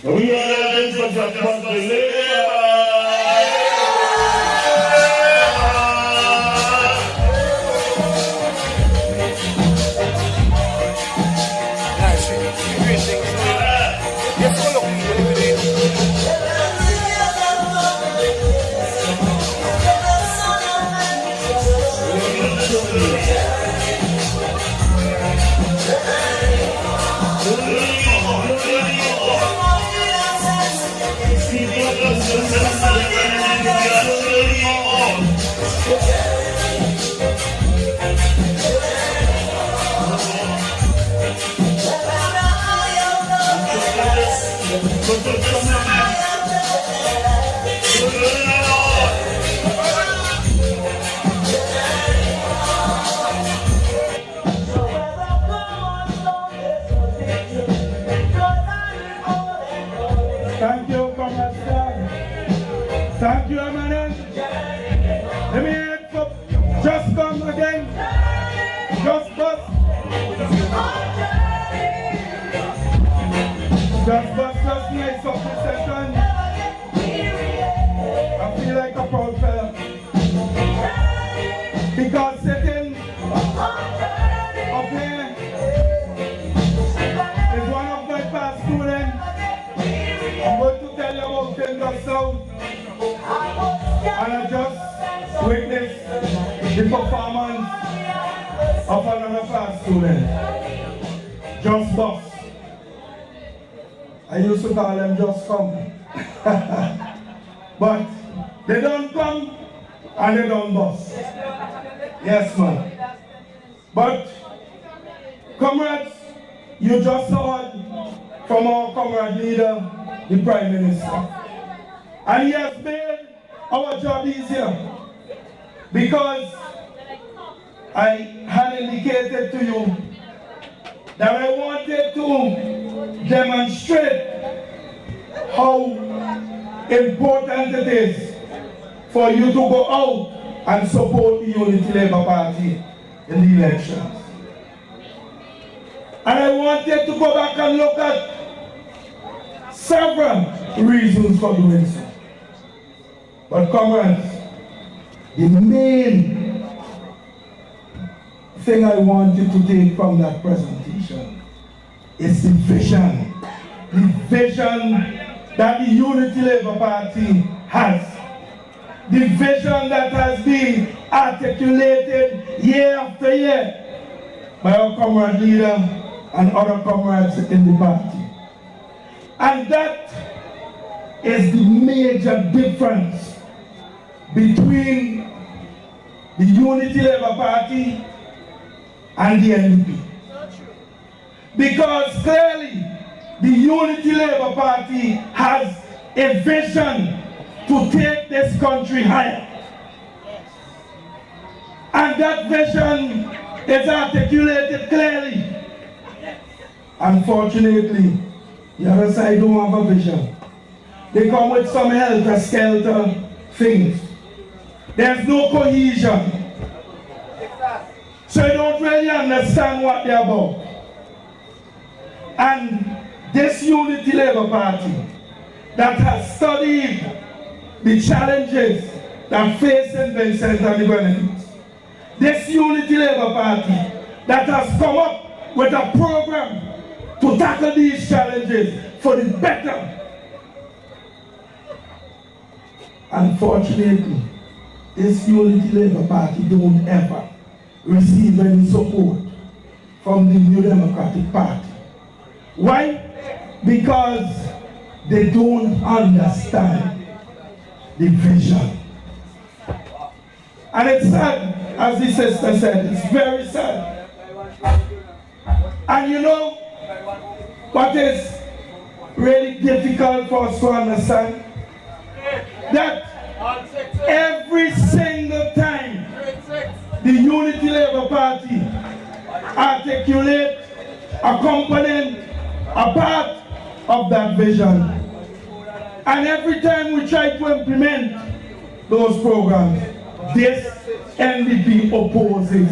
We are in for the Thank you, Commander. Thank you, Eminem. Let me hear it for Just Come again. Just Bust. Just Bust just nice up the session. I feel like a proud fella. Because sitting up here is one of my past students. I'm going to tell you about him just now. And I just witnessed the performance of another past student. Just Boss. I used to call them Just Come. But they don't come and they don't bust. Yes, man. But, comrades, you just heard from our comrade leader, the Prime Minister. And he has made our job easier. Because I had indicated to you that I wanted to demonstrate how important it is for you to go out and support the Unity Labour Party in the elections. And I wanted to go back and look at several reasons for doing so. But comrades, the main thing I want you to take from that presentation is the vision. The vision that the Unity Labour Party has. The vision that has been articulated year after year by our comrade leader and other comrades in the party. And that is the major difference between the Unity Labour Party and the NDP. Because clearly, the Unity Labour Party has a vision to take this country higher. And that vision is articulated clearly. Unfortunately, the other side don't have a vision. They come with some helter-skelter things. There's no cohesion. So you don't really understand what they're about. And this Unity Labour Party that has studied the challenges that face VINCENT and the Guyana, this Unity Labour Party that has come up with a program to tackle these challenges for the better. Unfortunately, this Unity Labour Party don't ever receive any support from the New Democratic Party. Why? Because they don't understand the vision. And it's sad, as the sister said, it's very sad. And you know what is really difficult for us to understand? That every single time the Unity Labour Party articulate a component, a part of that vision, and every time we try to implement those programs, this NDP opposes.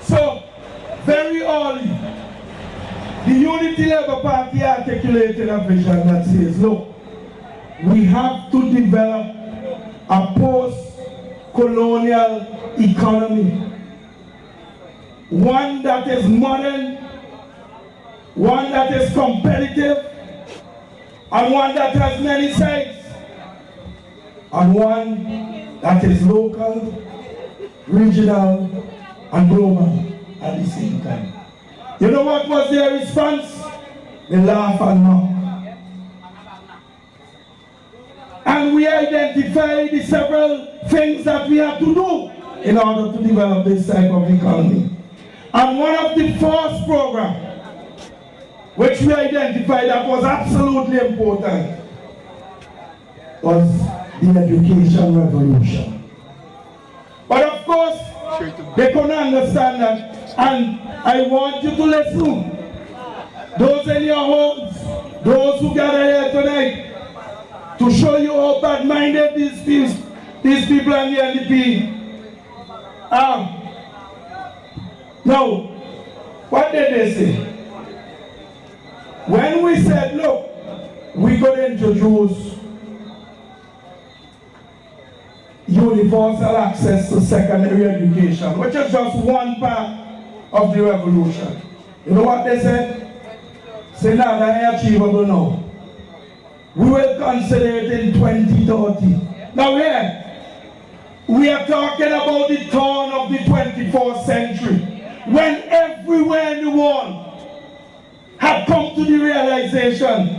So, very early, the Unity Labour Party articulated a vision that says, look, we have to develop a post-colonial economy. One that is modern, one that is competitive, and one that has many sides, and one that is local, regional, and global at the same time. You know what was their response? They laugh and mock. And we identified the several things that we have to do in order to develop this type of economy. And one of the first programs which we identified that was absolutely important was the education revolution. But of course, they couldn't understand that And I want you to listen. Those in your homes, those who gather here tonight, to show you how bad-minded these people and the NDP are. Now, what did they say? When we said, look, we're going to introduce universal access to secondary education, which is just one part of the revolution. You know what they said? Say, now that's achievable now. We will consider it in 2030. Now here, we are talking about the turn of the 24th century, when everywhere in the world had come to the realization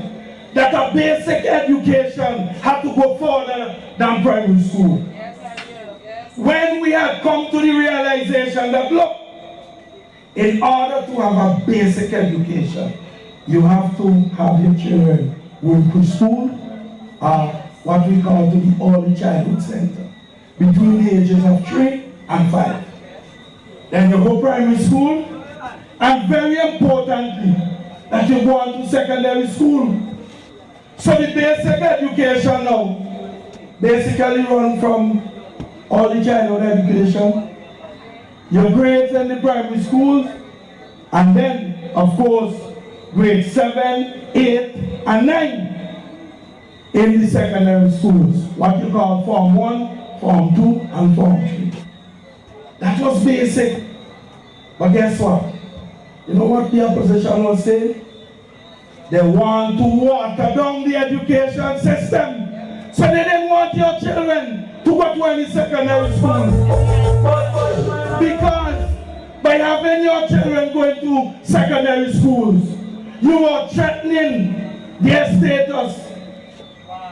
that a basic education had to go further than primary school. When we had come to the realization that, look, in order to have a basic education, you have to have your children go to preschool, or what we call to the early childhood center, between the ages of 3 and 5. Then you go primary school, and very importantly, that you go on to secondary school. So the basic education now basically run from early childhood education, your grades in the primary schools, and then, of course, grade 7, 8, and 9 in the secondary schools, what you call Form 1, Form 2, and Form 3. That was basic. But guess what? You know what the opposition was saying? They want to water down the education system. So they didn't want your children to go to any secondary school. Because by having your children going to secondary schools, you are threatening their status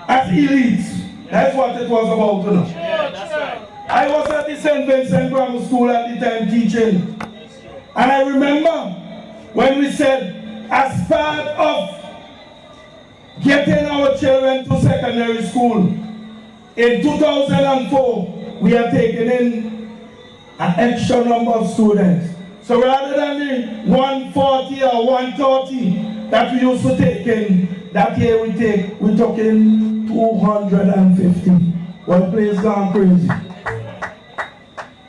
as elites. That's what it was about, you know. Yeah, that's right. I was at the St. Vincent Grammar School at the time teaching. And I remember when we said, as part of getting our children to secondary school, in 2004, we are taking in an extra number of students. So rather than the 140 or 130 that we used to take in, that year we took in 250. Well, the place gone crazy.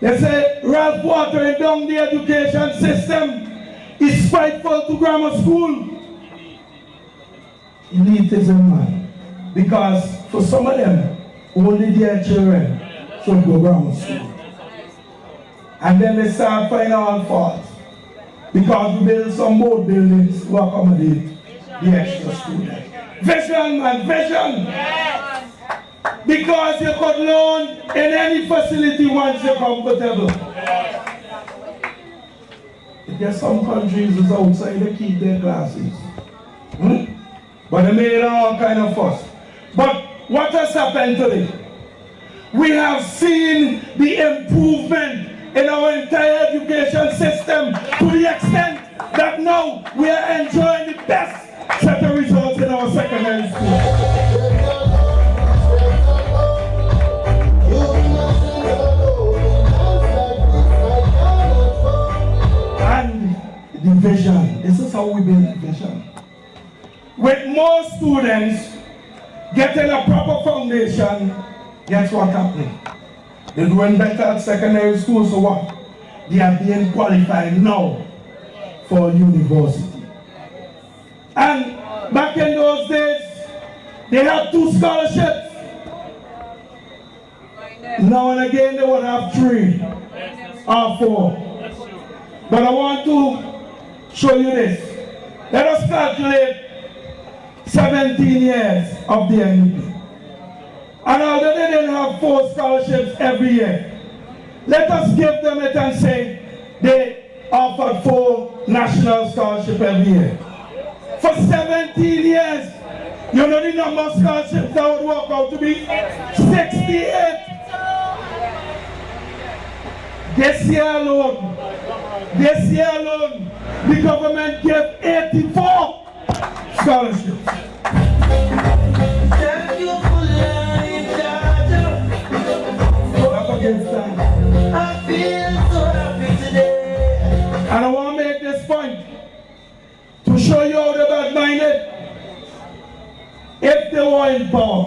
They say Ralph watering down the education system is spiteful to grammar school. Elitism, man. Because for some of them, only their children should go grammar school. And then they start finding all faults. Because we build some more buildings to accommodate the extra students. Vision, man, vision! Yes. Because you could learn in any facility once you're comfortable. There's some countries that's outside, they keep their classes. But they made all kind of fuss. But what has happened today? We have seen the improvement in our entire education system to the extent that now we are enjoying the best set of results in our secondary school. And the vision, this is how we build the vision. With more students getting a proper foundation, guess what's happening? They're doing better at secondary school, so what? They are being qualified now for university. And back in those days, they had 2 scholarships. Now and again, they would have 3 or 4. But I want to show you this. Let us calculate 17 years of the NDP. And although they didn't have 4 scholarships every year, let us give them it and say they offered 4 national scholarships every year. For 17 years, you know the number of scholarships that would work out to be 68. This year alone, the government gave 84 scholarships. Thank you for life, Dada. I feel so happy today. point, to show you how they're bad-minded, if they were in power,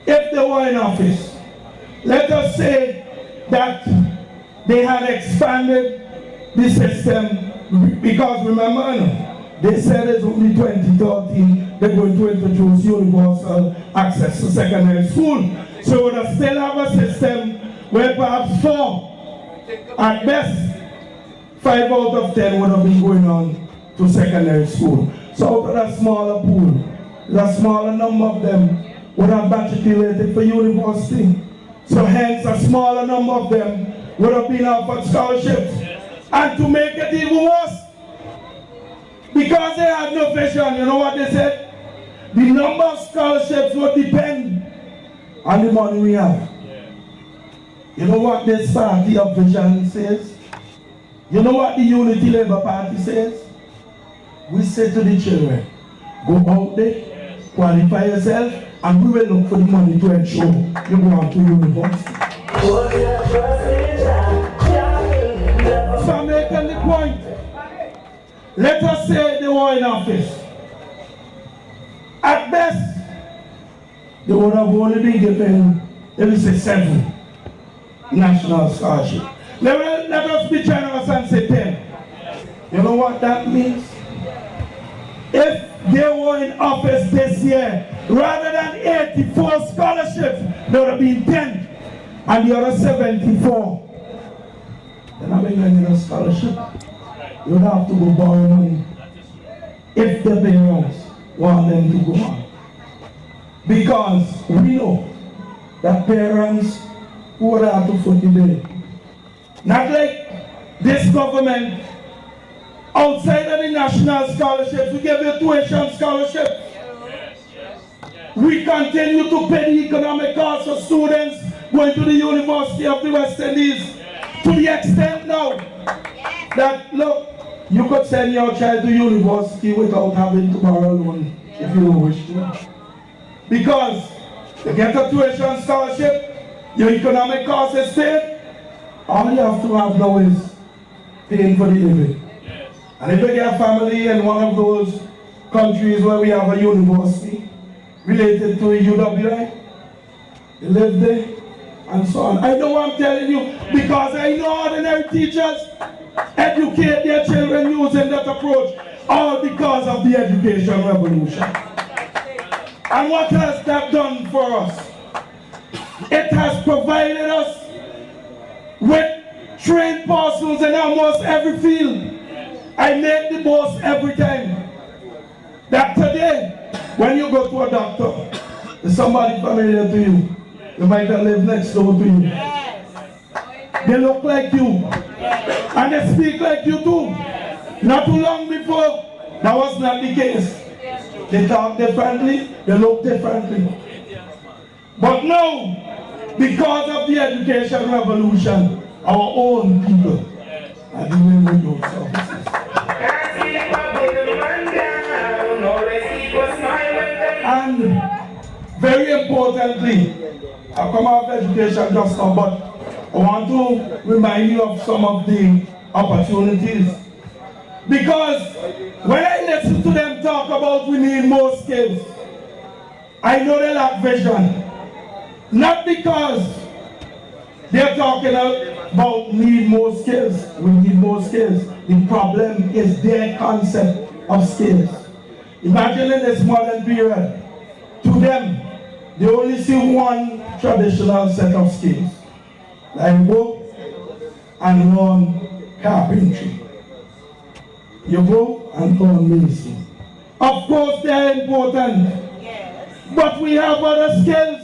if they were in office, let us say that they had expanded the system, because remember, they said it's only 2013 they're going to introduce universal access to secondary school. So we'll still have a system where perhaps 4, at best, 5 out of 10 would have been going on to secondary school. So out of that smaller pool, the smaller number of them would have matriculated for university. So hence a smaller number of them would have been offered scholarships. And to make it even worse, because they had no vision, you know what they said? The number of scholarships would depend on the money we have. You know what this party of vision says? You know what the Unity Labour Party says? We say to the children, go out there, qualify yourself, and we will look for the money to ensure you go on to university. So I'm making the point. Let us say they were in office. At best, they would have only been given, let me say 7 national scholarships. Let us be generous and say 10. You know what that means? If they were in office this year, rather than 84 scholarships, there would have been 10, and the other 74. Then I'm going to get a scholarship. You would have to go borrow money if the parents want them to go on. Because we know that parents who would have to foot the bill. Not like this government, outside of the national scholarships, we give you tuition scholarships. We continue to pay the economic costs of students going to the University of the West Indies, to the extent now that, look, you could send your child to university without having to borrow a loan if you don't wish to. Because you get a tuition scholarship, your economic cost is paid, all you have to have now is paying for the living. And if you get a family in one of those countries where we have a university related to a UWI, you live there, and so on. I know what I'm telling you, because I know ordinary teachers educate their children using that approach, all because of the education revolution. And what has that done for us? It has provided us with trained persons in almost every field. I make the boast every time that today, when you go to a doctor, is somebody familiar to you? They might have lived next door to you. They look like you. And they speak like you too. Not too long before, that was not the case. They talk differently, they look differently. But now, because of the education revolution, our own people are dealing with those services. And very importantly, I come out of education just now, but I want to remind you of some of the opportunities. Because when I listen to them talk about we need more skills, I know they lack vision. Not because they're talking about need more skills. We need more skills. The problem is their concept of skills. Imagine in this modern period, to them, they only see one traditional set of skills, like work and learn carpentry. You go and learn medicine. Of course, they are important, but we have other skills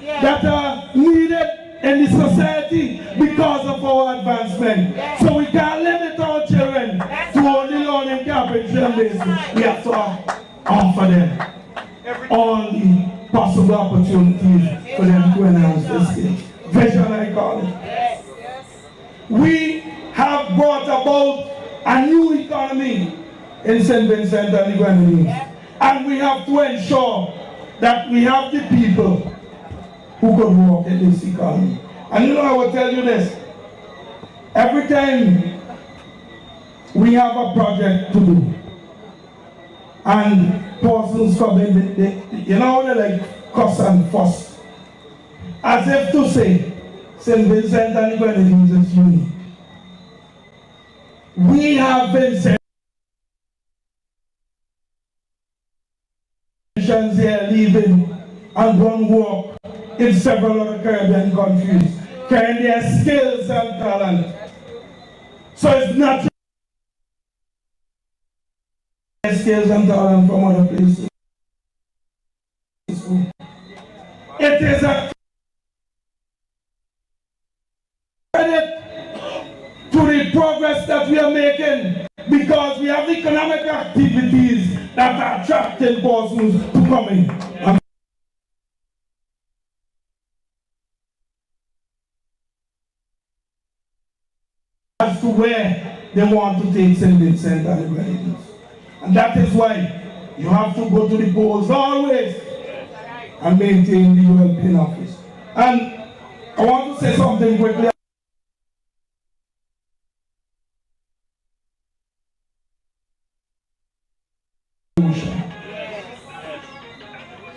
that are needed in the society because of our advancement. So we can't limit our children to only learning carpentry and medicine. We have to offer them all the possible opportunities for them to enhance their skills. Vision, I call it. We have brought about a new economy in St. Vincent and the Grenadines. And we have to ensure that we have the people who could work in this economy. And you know, I will tell you this. Every time we have a project to do. And persons come in, you know, they like cuss and fuss. As if to say, St. Vincent and the Grenadines is unique. We have Vincent here living and going work in several other Caribbean countries, carrying their skills and talent. So it's not skills and talent from other places. It is a credit to the progress that we are making because we have economic activities that are attracting persons to come in. As to where they want to take St. Vincent and the Grenadines. And that is why you have to go to the polls always and maintain the well-paying office. And I want to say something quickly.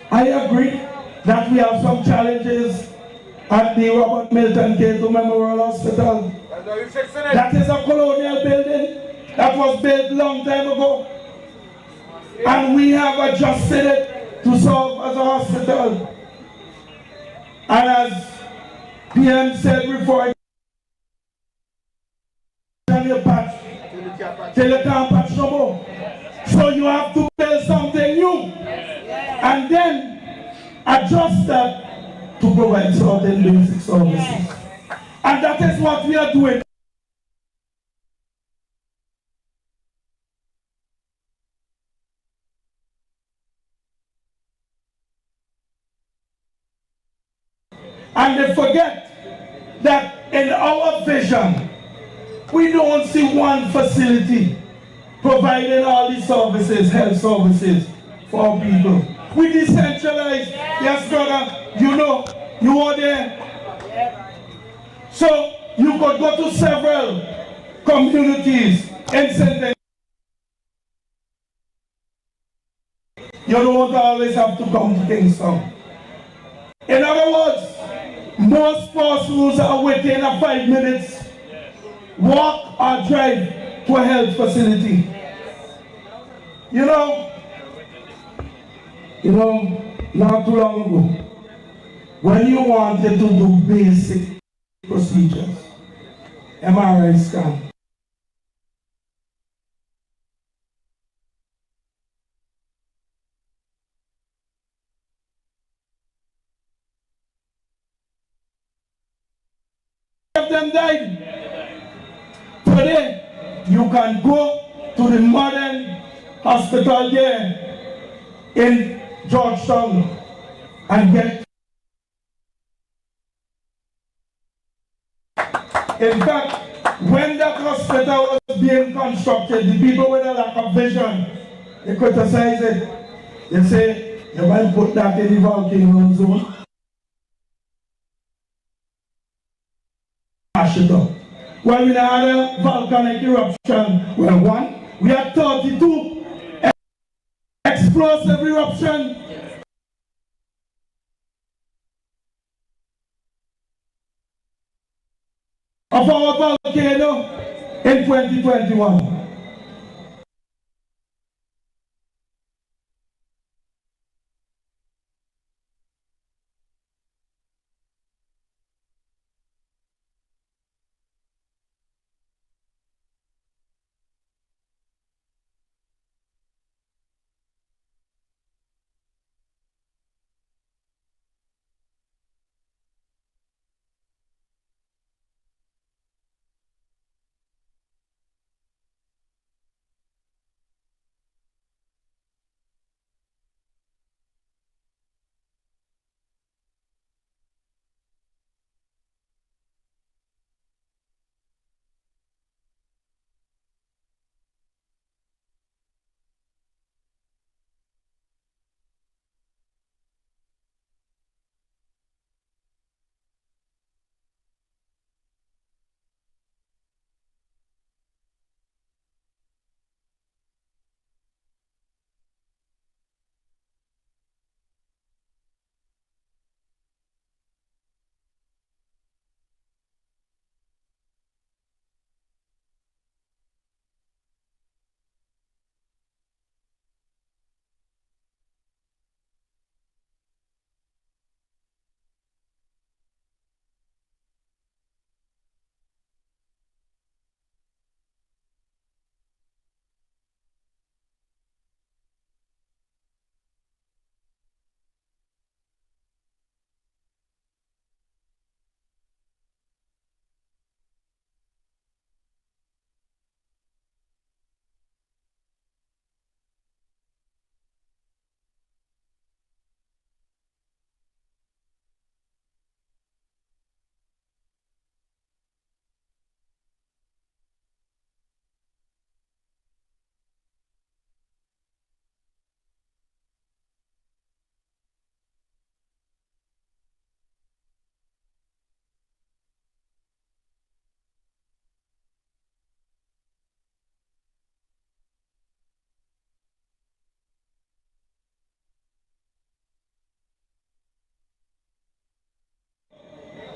I agree that we have some challenges at the Robert Milton Cato Memorial Hospital. That is a colonial building that was built long time ago. And we have adjusted it to serve as a hospital. And as PM said before, you patch till you can't patch no more. So you have to build something new and then adjust that to provide certain basic services. And that is what we are doing. And they forget that in our vision, we don't see one facility providing all these services, health services for our people. We decentralize. Yes, brother, you know, you are there. So you could go to several communities and send them. You don't always have to come to Kingstown. In other words, most persons are within a 5 minutes walk or drive to a health facility. You know, not too long ago, when you wanted to do basic procedures, MRI scan, of them died. Today, you can go to the modern hospital there in Georgetown and get. In fact, when that hospital was being constructed, the people with a lack of vision, they criticize it. They say, you might put that in the volcano zone. Well, we had a volcanic eruption. Well, one, we had 32 explosive eruption. Of our volcano in 2021.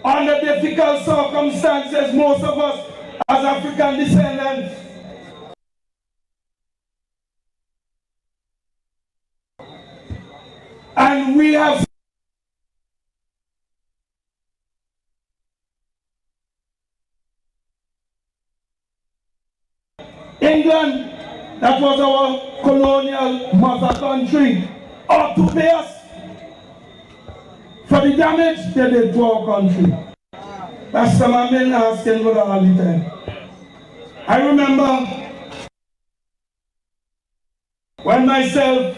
under difficult circumstances, most of us as African descendants. And we have England, that was our colonial mother country, ought to pay us for the damage they did to our country. That's the man been asking for all the time. I remember when myself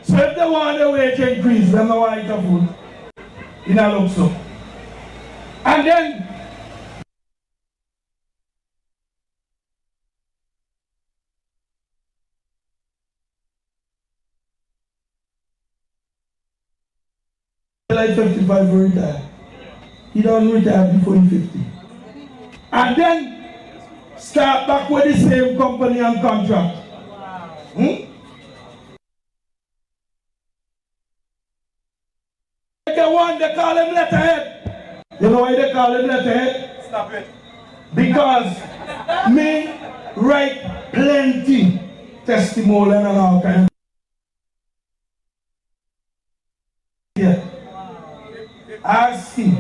So if they want the wage increase, then they want it food. In a look so. And then like 55 for retire. He don't retire before he's 50. And then start back with the same company and contract. The one they call him letterhead. You know why they call him letterhead? Stop it. Because me write plenty testimony and all kind. Yeah. Ask him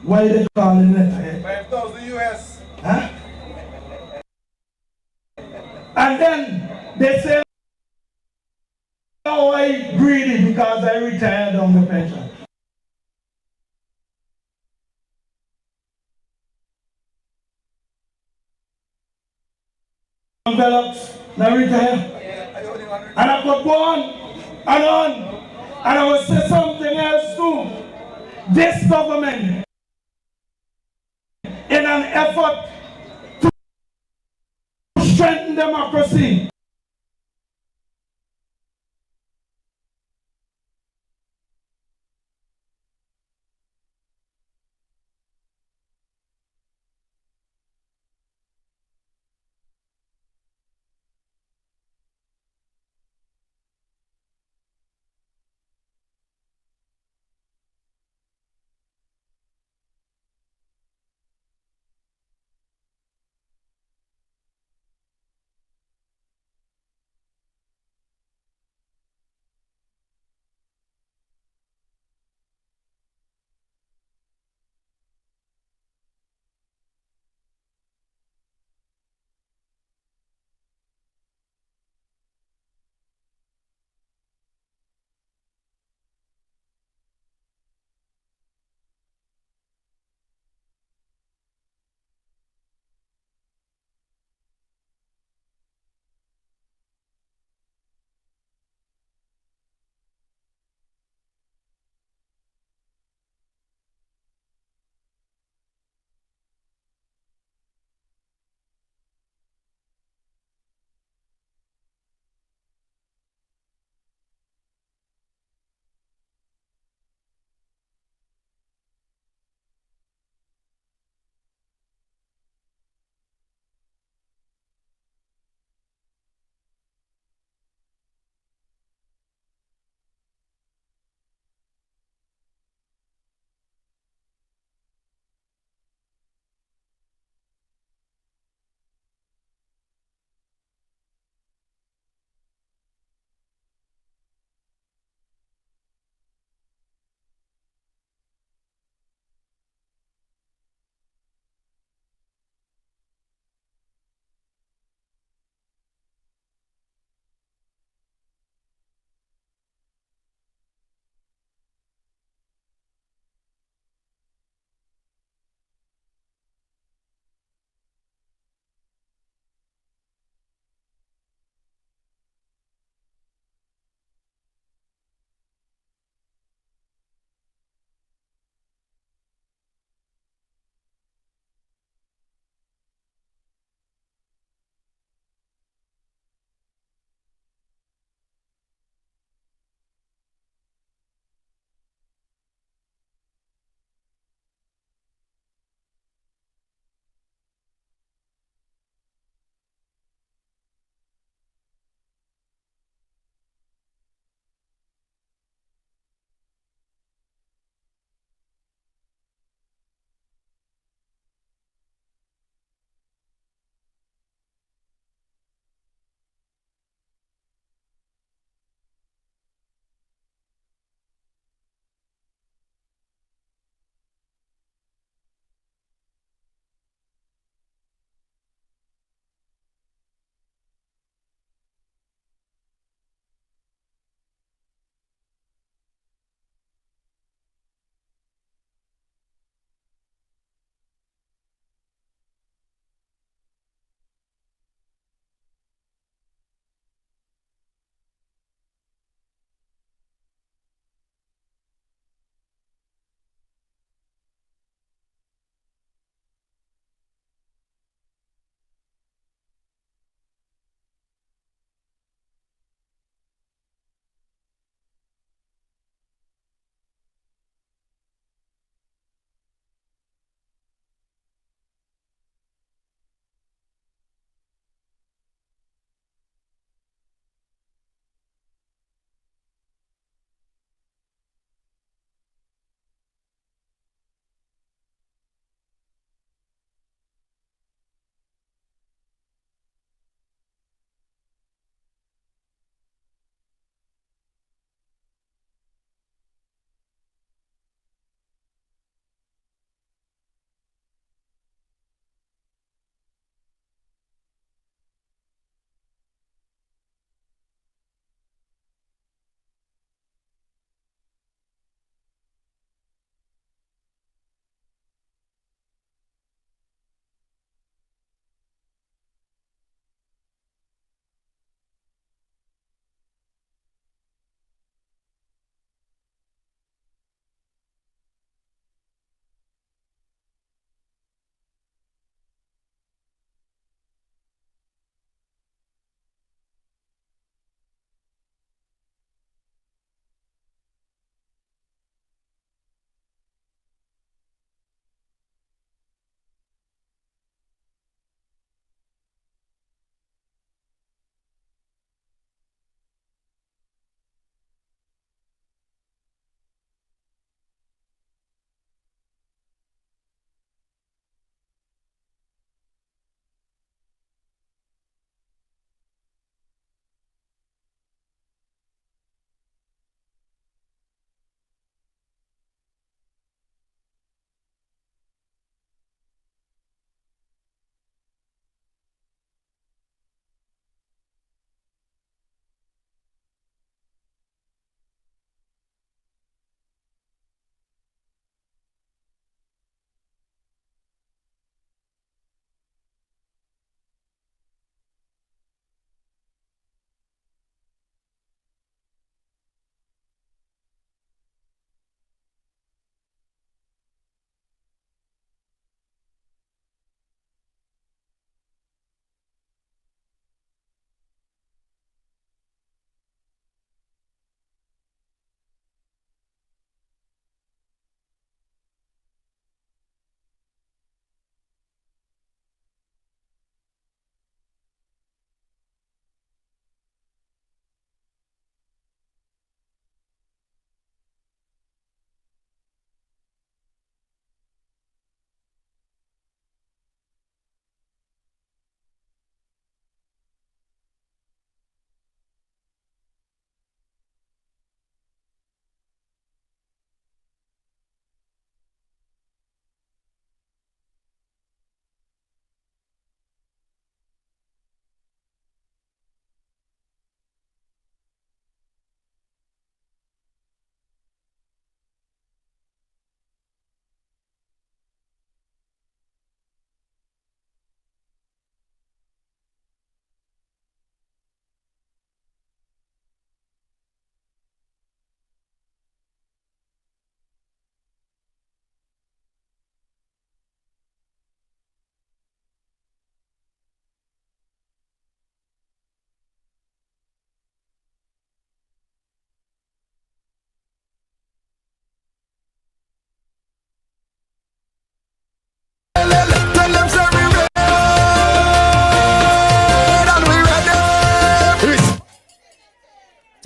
why they call him letterhead. 5,000 US. Huh? And then they say, oh, I greedy because I retired on the pension. Envelopes, now retire. And I could go on and on. And I will say something else too. This government, in an effort to strengthen democracy,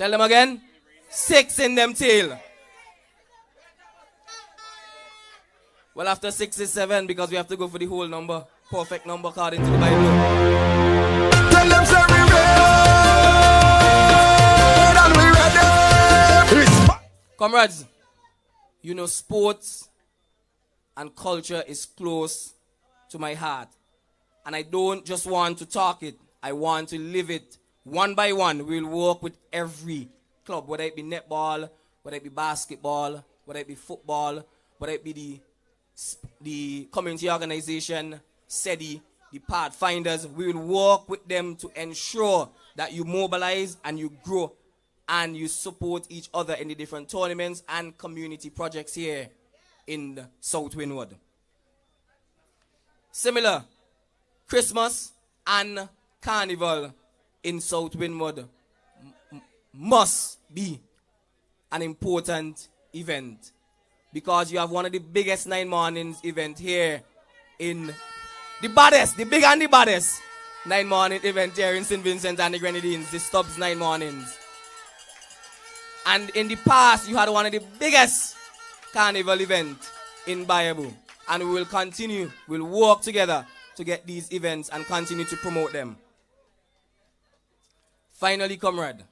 Tell them again. 6 in them tail. Well, after 6 is 7 because we have to go for the whole number. Perfect number according to the Bible. Tell them say we red and we ready. Comrades, you know sports and culture is close to my heart. And I don't just want to talk it. I want to live it. One by one, we'll work with every club, whether it be netball, whether it be basketball, whether it be football, whether it be the community organization, SEDI, the Pathfinders. We will work with them to ensure that you mobilize and you grow and you support each other in the different tournaments and community projects here in South Windward. Similar, Christmas and Carnival in South Windward must be an important event because you have one of the biggest 9 mornings event here in the baddest, the big and the baddest 9 morning event here in St. Vincent and the Grenadines, the Stubbs 9 mornings. And in the past, you had one of the biggest carnival events in Barbados. And we will continue, we'll work together to get these events and continue to promote them. Finally, comrade,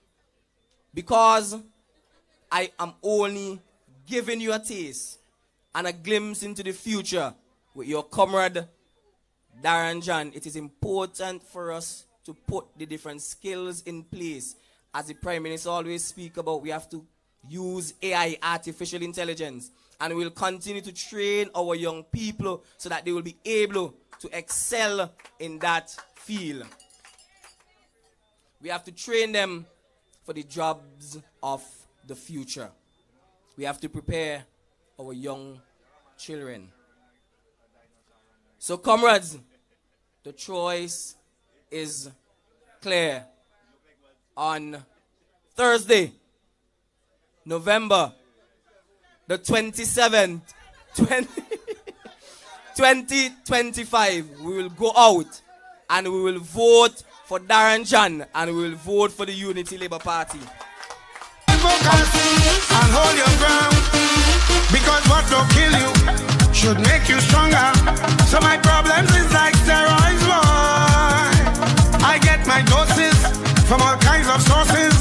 because I am only giving you a taste and a glimpse into the future with your comrade, Darren John, it is important for us to put the different skills in place. As the Prime Minister always speaks about, we have to use AI, artificial intelligence, and we'll continue to train our young people so that they will be able to excel in that field. We have to train them for the jobs of the future. We have to prepare our young children. So, comrades, the choice is clear. On Thursday, November the 27th, 2025, we will go out and we will vote for Darren John and we will vote for the Unity Labour Party. Focus and hold your ground, because what will kill you should make you stronger. So my problems is like steroids, boy. I get my doses from all kinds of sources,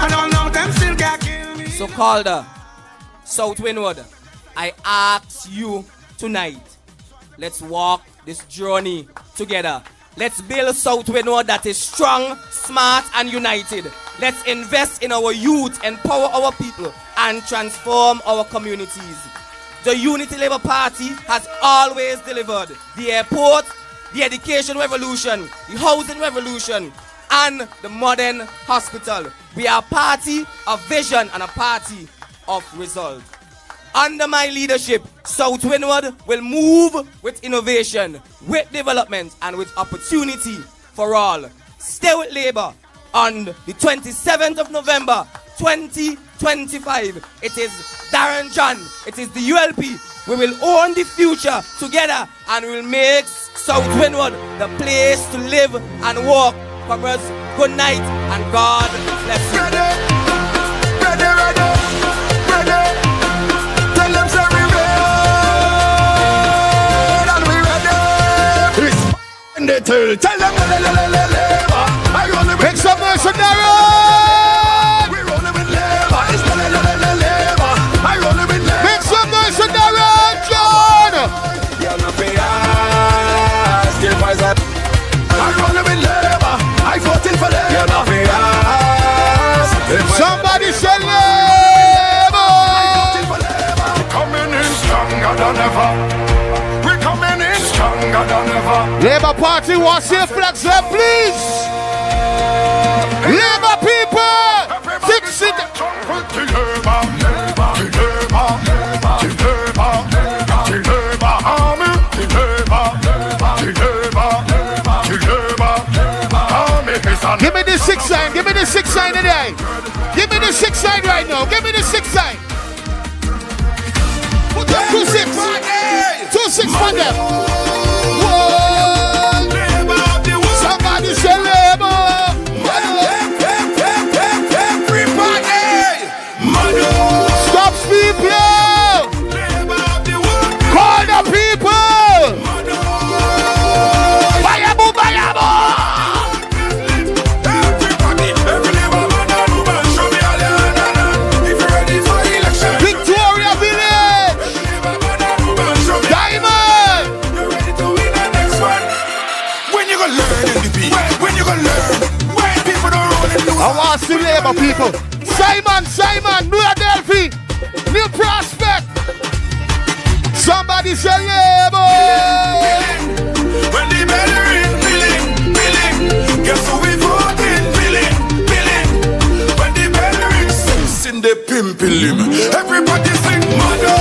and all of them still can't kill me. So Calder, South Windward, I ask you tonight, let's walk this journey together. Let's build South Windward that is strong, smart, and united. Let's invest in our youth, empower our people, and transform our communities. The Unity Labour Party has always delivered the airport, the education revolution, the housing revolution, and the modern hospital. We are a party of vision and a party of result. Under my leadership, South Windward will move with innovation, with development, and with opportunity for all. Stay with Labour on the 27th of November, 2025. It is Darren John. It is the ULP. We will own the future together and we will make South Windward the place to live and work. Comrades, good night and God bless you. Ready, ready, ready, ready. Tell them say we red and we ready. Tell them I only make some mercenary. We only with labor. It's labor. I only with labor. Make some mercenary, John. You're not pay us. Still fights up. I only with labor. I voted for labor. You're not pay us. Somebody say labor. I voted for labor. We're coming in stronger than ever. We're coming in stronger than ever. Labour Party wants your flags there, please. Labour people, fix it. Give me the 6 sign, give me the 6 sign today. Give me the 6 sign right now, give me the 6 sign. 2-6, 2-6 for them. Whoa. Somebody say labor. Everybody. massive labor people. Simon, New Adelphi, New Prospect. Somebody say labor. When the bell ring, billing. Guess who we voting, billing. When the bell ring, sing the pimping. Everybody sing mother.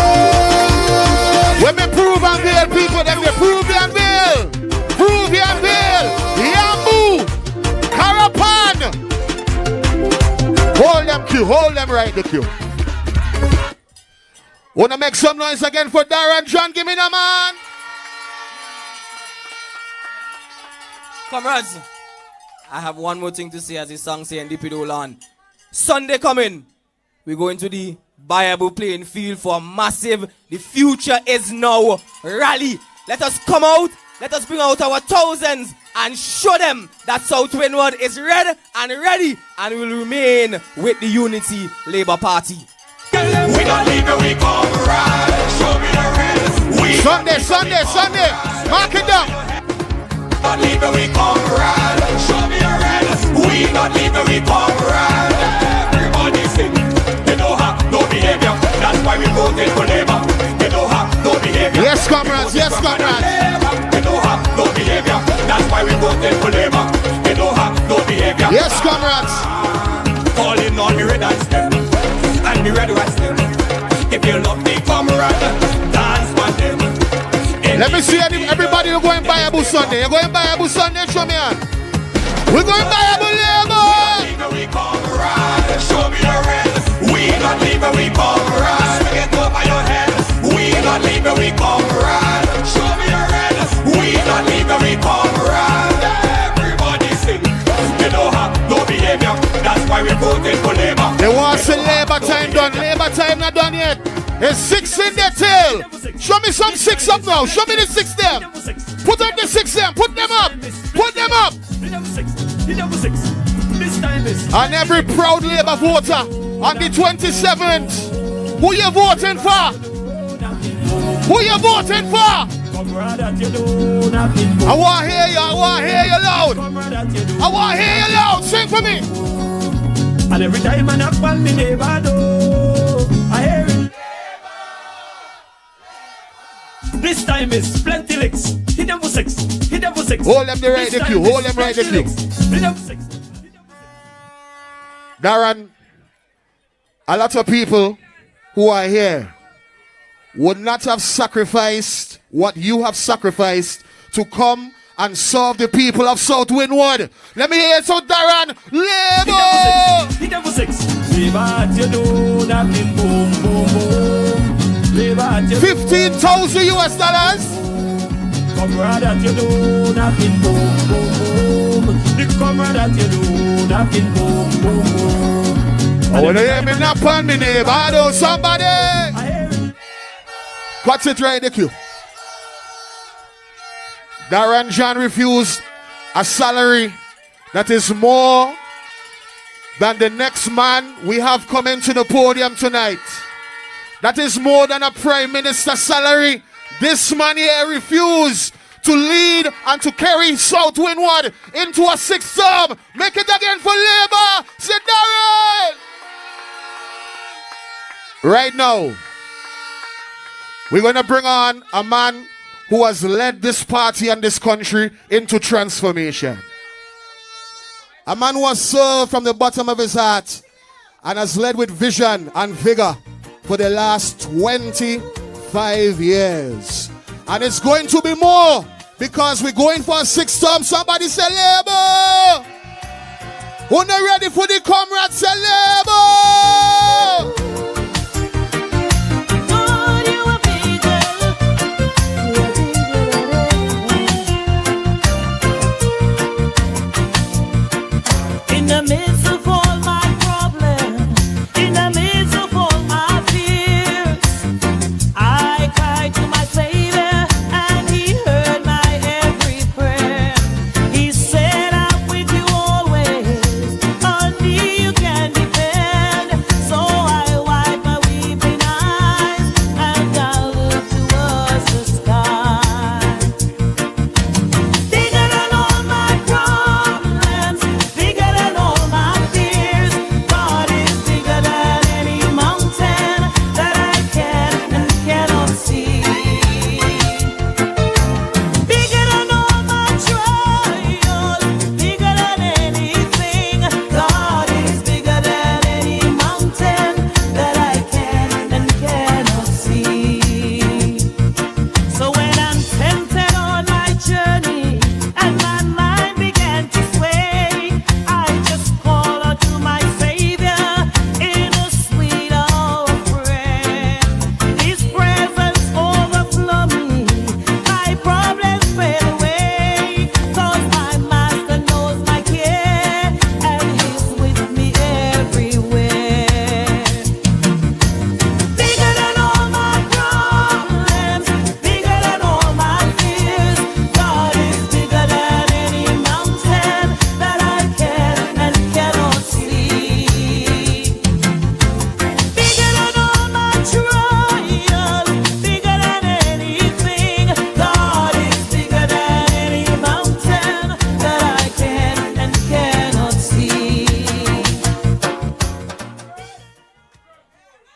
When we prove and veil people, then we prove and veil. Prove and veil. Yambu. Carapan. Hold them queue, hold them right the queue. Wanna make some noise again for Darren John? Give me the man. Comrades, I have one more thing to say as the song say NDP roll on. Sunday coming, we go into the Bible playing field for a massive The Future Is Now rally. Let us come out, let us bring out our thousands and show them that South Windward is red and ready and will remain with the Unity Labour Party. We don't leave it, we come right. Show me the red. Sunday. Mark it down. Don't leave it, we come right. Show me the red. We don't leave it, we come right. Everybody sing. They don't have no behavior. That's why we voted for Labour. They don't have no behavior. Yes, comrades. They don't have no behavior. That's why we voted for Labour. They don't have no behavior. Yes, comrades. Calling on the red and step. And the red and step. If you love the comrade, dance for them. Let me see everybody who going Bible Sunday. You're going Bible Sunday, show me on. We're going Bible Labour. We come right. Show me the red. We not leave it, we come right. Get over your head. We not leave it, we come right. Show me the red. We not leave it, we come right. Everybody sing. They don't have no behavior. That's why we voted for Labour. They want to say Labour time done. Labour time not done yet. There's 6 in the tail. Show me some 6 up now. Show me the 6 them. Put up the 6 them. Put them up. Put them up. And every proud Labour voter on the 27th. Who you voting for? Who you voting for? I want to hear you. I want to hear you loud. I want to hear you loud. Sing for me. And every time I knock on me neighbor door, I hear it. This time is plenty licks. Hit them for 6. Hit them for 6. Hold them right the queue. Hold them right the queue. Hit them for 6. Darren, a lot of people who are here would not have sacrificed what you have sacrificed to come and serve the people of South Windward. Let me hear it, so Darren. Labour! Hit them for 6. Labour, you know, that been boom, boom, boom. Labour, 15,000 US dollars. Comrade that you know, that been boom, boom, boom. The comrade that you know, that been boom, boom, boom. I want to hear me knock on me neighbor. I know somebody. What's it right, the queue? Darren John refused a salary that is more than the next man we have coming to the podium tonight. That is more than a prime minister salary. This man here refused to lead and to carry South Windward into a 6th term. Make it again for Labour. Say Darren. Right now, we're going to bring on a man who has led this party and this country into transformation. A man who has served from the bottom of his heart and has led with vision and vigor for the last 25 years. And it's going to be more because we're going for a 6th term. Somebody say Labour. Who not ready for the comrades? Say Labour. In the midst of all my problems, in the midst of all my fears, I cried to my Savior and He heard my every prayer. He said, I'm with you always, on me you can depend. So I wipe my weeping eyes and I look towards the sky. Bigger than all my problems, bigger than all my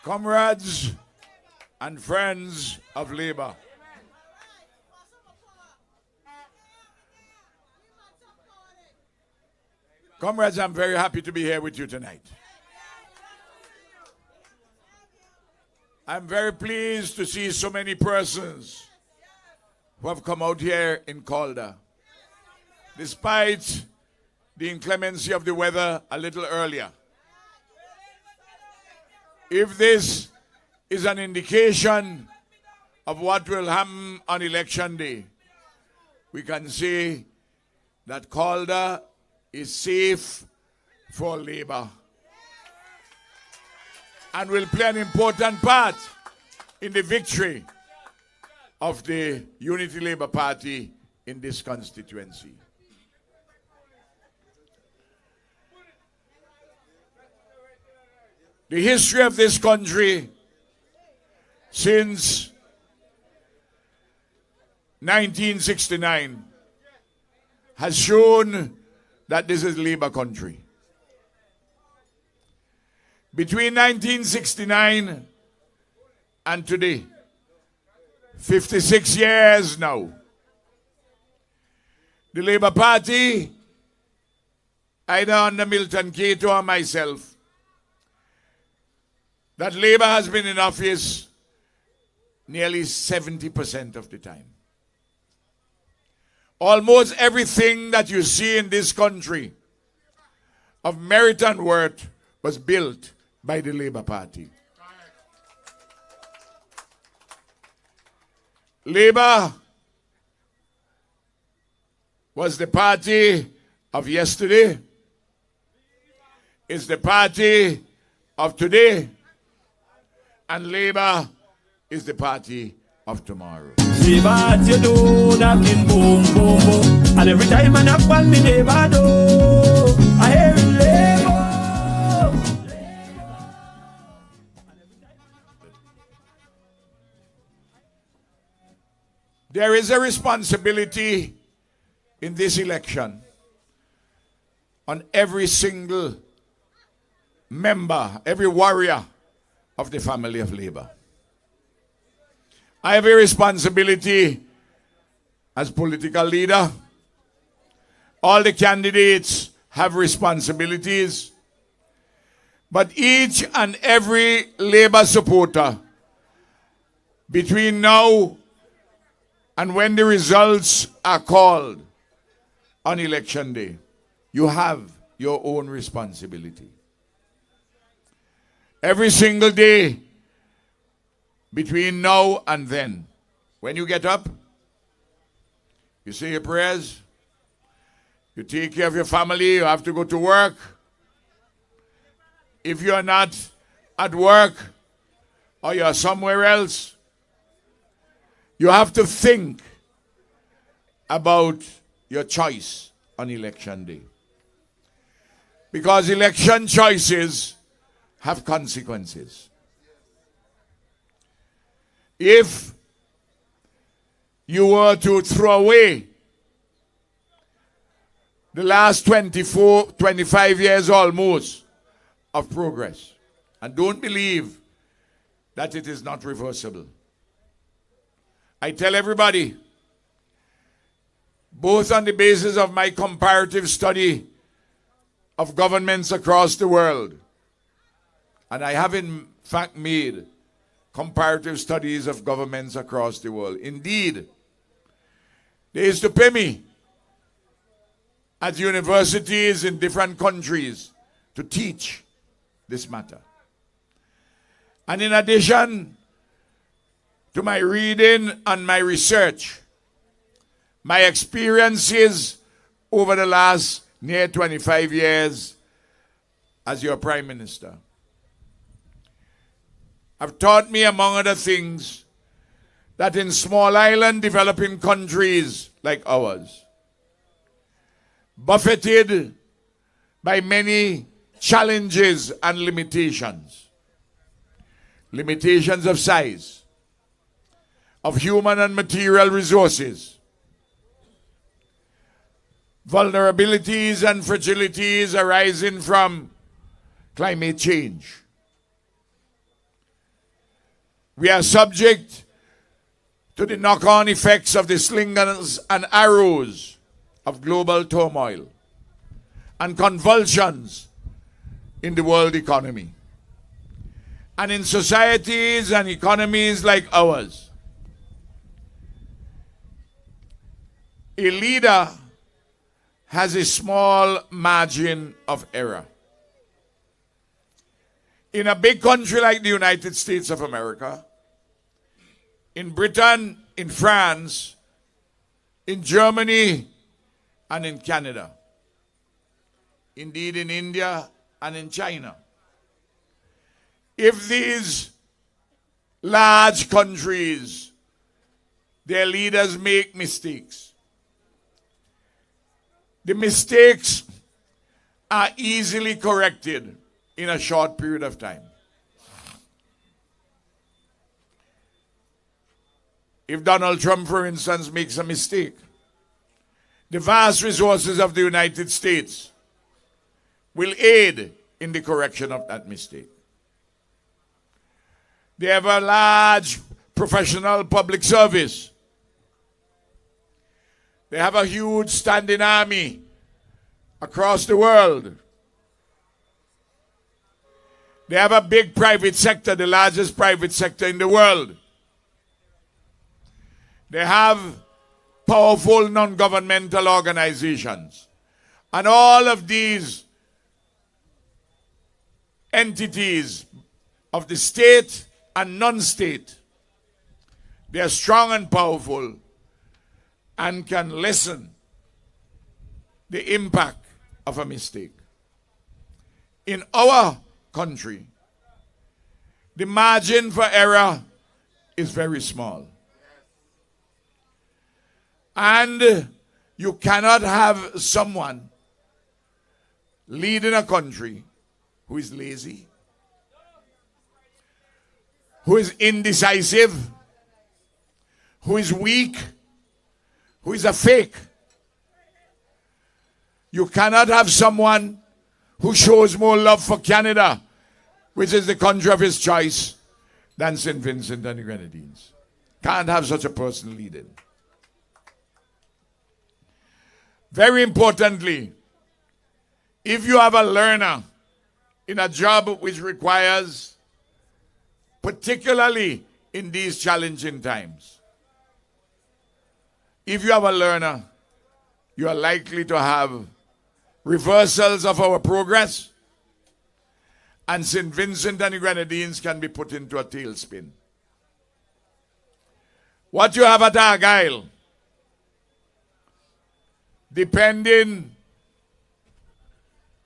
Comrades and friends of labor, comrades, I'm very happy to be here with you tonight. I'm very pleased to see so many persons who have come out here in Calder, despite the inclemency of the weather a little earlier. If this is an indication of what will happen on election day, we can say that Calder is safe for labor and will play an important part in the victory of the Unity Labour Party in this constituency. The history of this country since 1969 has shown that this is Labour country. Between 1969 and today, 56 years now, the Labour Party, either under Milton Cato or myself, that Labour has been in office nearly 70% of the time. Almost everything that you see in this country of merit and worth was built by the Labour Party. Labour was the party of yesterday, is the party of today, and Labour is the party of tomorrow. See what you do, knocking boom, boom, boom. And every time I knock on me neighbor door, I hear him labor. There is a responsibility in this election on every single member, every warrior of the family of Labour. I have a responsibility as political leader. All the candidates have responsibilities. But each and every Labour supporter, between now and when the results are called on election day, you have your own responsibility. Every single day, between now and then, when you get up, you say your prayers, you take care of your family, you have to go to work. If you're not at work or you're somewhere else, you have to think about your choice on election day. Because election choices have consequences. If you were to throw away the last 25 years almost of progress, and don't believe that it is not reversible. I tell everybody, both on the basis of my comparative study of governments across the world, and I have in fact made comparative studies of governments across the world. Indeed, they used to pay me at universities in different countries to teach this matter. And in addition to my reading and my research, my experiences over the last near 25 years as your Prime Minister have taught me, among other things, that in small island developing countries like ours, buffeted by many challenges and limitations of size, of human and material resources, vulnerabilities and fragilities arising from climate change, We are subject to the knock-on effects of the slingers and arrows of global turmoil and convulsions in the world economy. And in societies and economies like ours, a leader has a small margin of error. In a big country like the United States of America, in Britain, in France, in Germany, and in Canada, indeed in India and in China, if these large countries, their leaders make mistakes, the mistakes are easily corrected in a short period of time. If Donald Trump, for instance, makes a mistake, the vast resources of the United States will aid in the correction of that mistake. They have a large professional public service. They have a huge standing army across the world. They have a big private sector, the largest private sector in the world. They have powerful non-governmental organizations. And all of these entities of the state and non-state, they are strong and powerful and can lessen the impact of a mistake. In our country, the margin for error is very small. And you cannot have someone leading a country who is lazy, who is indecisive, who is weak, who is a fake. You cannot have someone who shows more love for Canada, which is the country of his choice, than St. Vincent and the Grenadines. Can't have such a person leading. Very importantly, if you have a learner in a job which requires, particularly in these challenging times, if you have a learner, you are likely to have reversals of our progress, and St. Vincent and the Grenadines can be put into a tailspin. What you have at Argyle, depending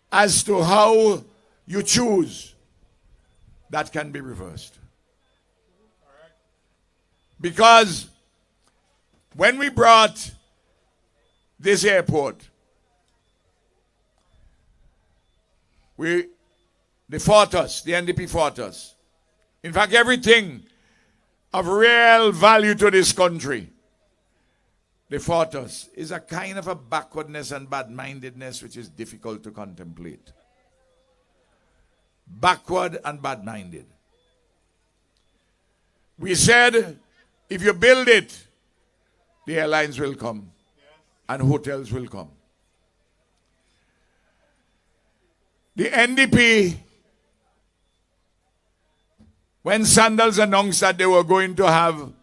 as to how you choose, that can be reversed. Because when we brought this airport, they fought us, the NDP fought us. In fact, everything of real value to this country, they fought us, is a kind of a backwardness and bad-mindedness which is difficult to contemplate. Backward and bad-minded. We said, if you build it, the airlines will come and hotels will come. The NDP, when Sandals announced that they were going to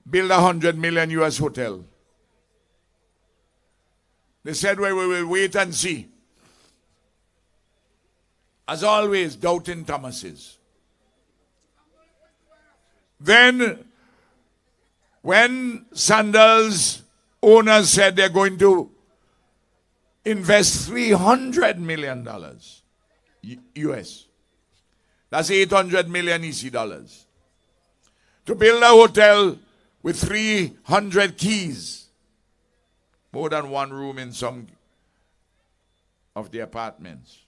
build $100 million US hotel, they said, well, we will wait and see. As always, doubting Thomases. Then, when Sandals owners said they're going to invest $300 million US, that's 800 million EC dollars, to build a hotel with 300 keys, more than one room in some of the apartments.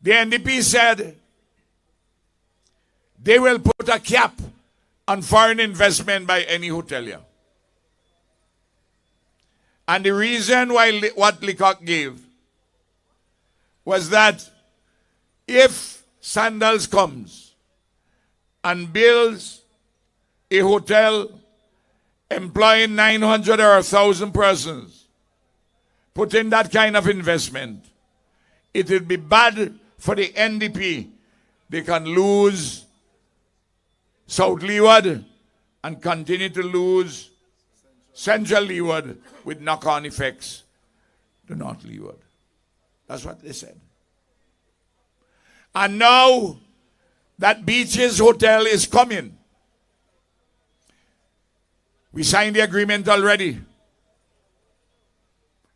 The NDP said they will put a cap on foreign investment by any hotelier. And the reason why what Leacock gave was that if Sandals comes and builds a hotel employing 900 or 1,000 persons, put in that kind of investment, it will be bad for the NDP. They can lose South Leeward and continue to lose Central Leeward with knock-on effects to North Leeward. That's what they said. And now that Beaches Hotel is coming. We signed the agreement already.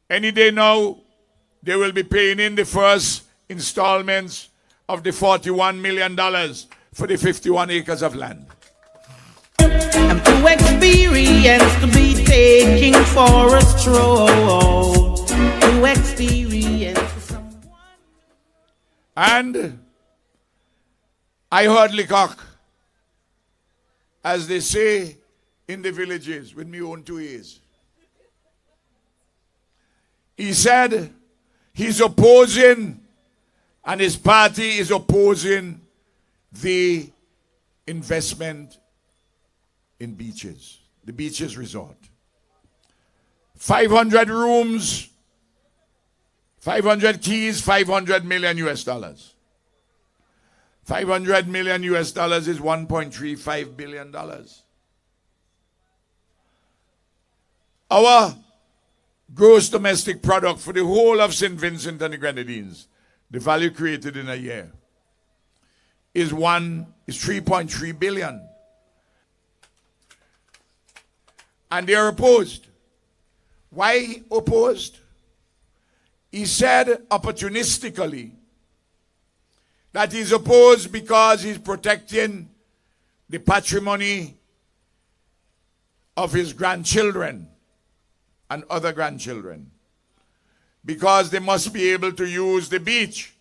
Any day now, they will be paying in the first installments of the $41 million for the 51 acres of land. I'm too experienced to be taking for a stroll. Too experienced for someone. And I heard Leacock, as they say in the villages, with me own 2 ears. He said he's opposing, and his party is opposing the investment in Beaches, the Beaches Resort. 500 rooms, 500 keys, $500 million US. $500 million US is $1.35 billion. Our gross domestic product for the whole of St. Vincent and the Grenadines, the value created in a year, is 3.3 billion. And they are opposed. Why opposed? He said opportunistically that he's opposed because he's protecting the patrimony of his grandchildren and other grandchildren, because they must be able to use the beach.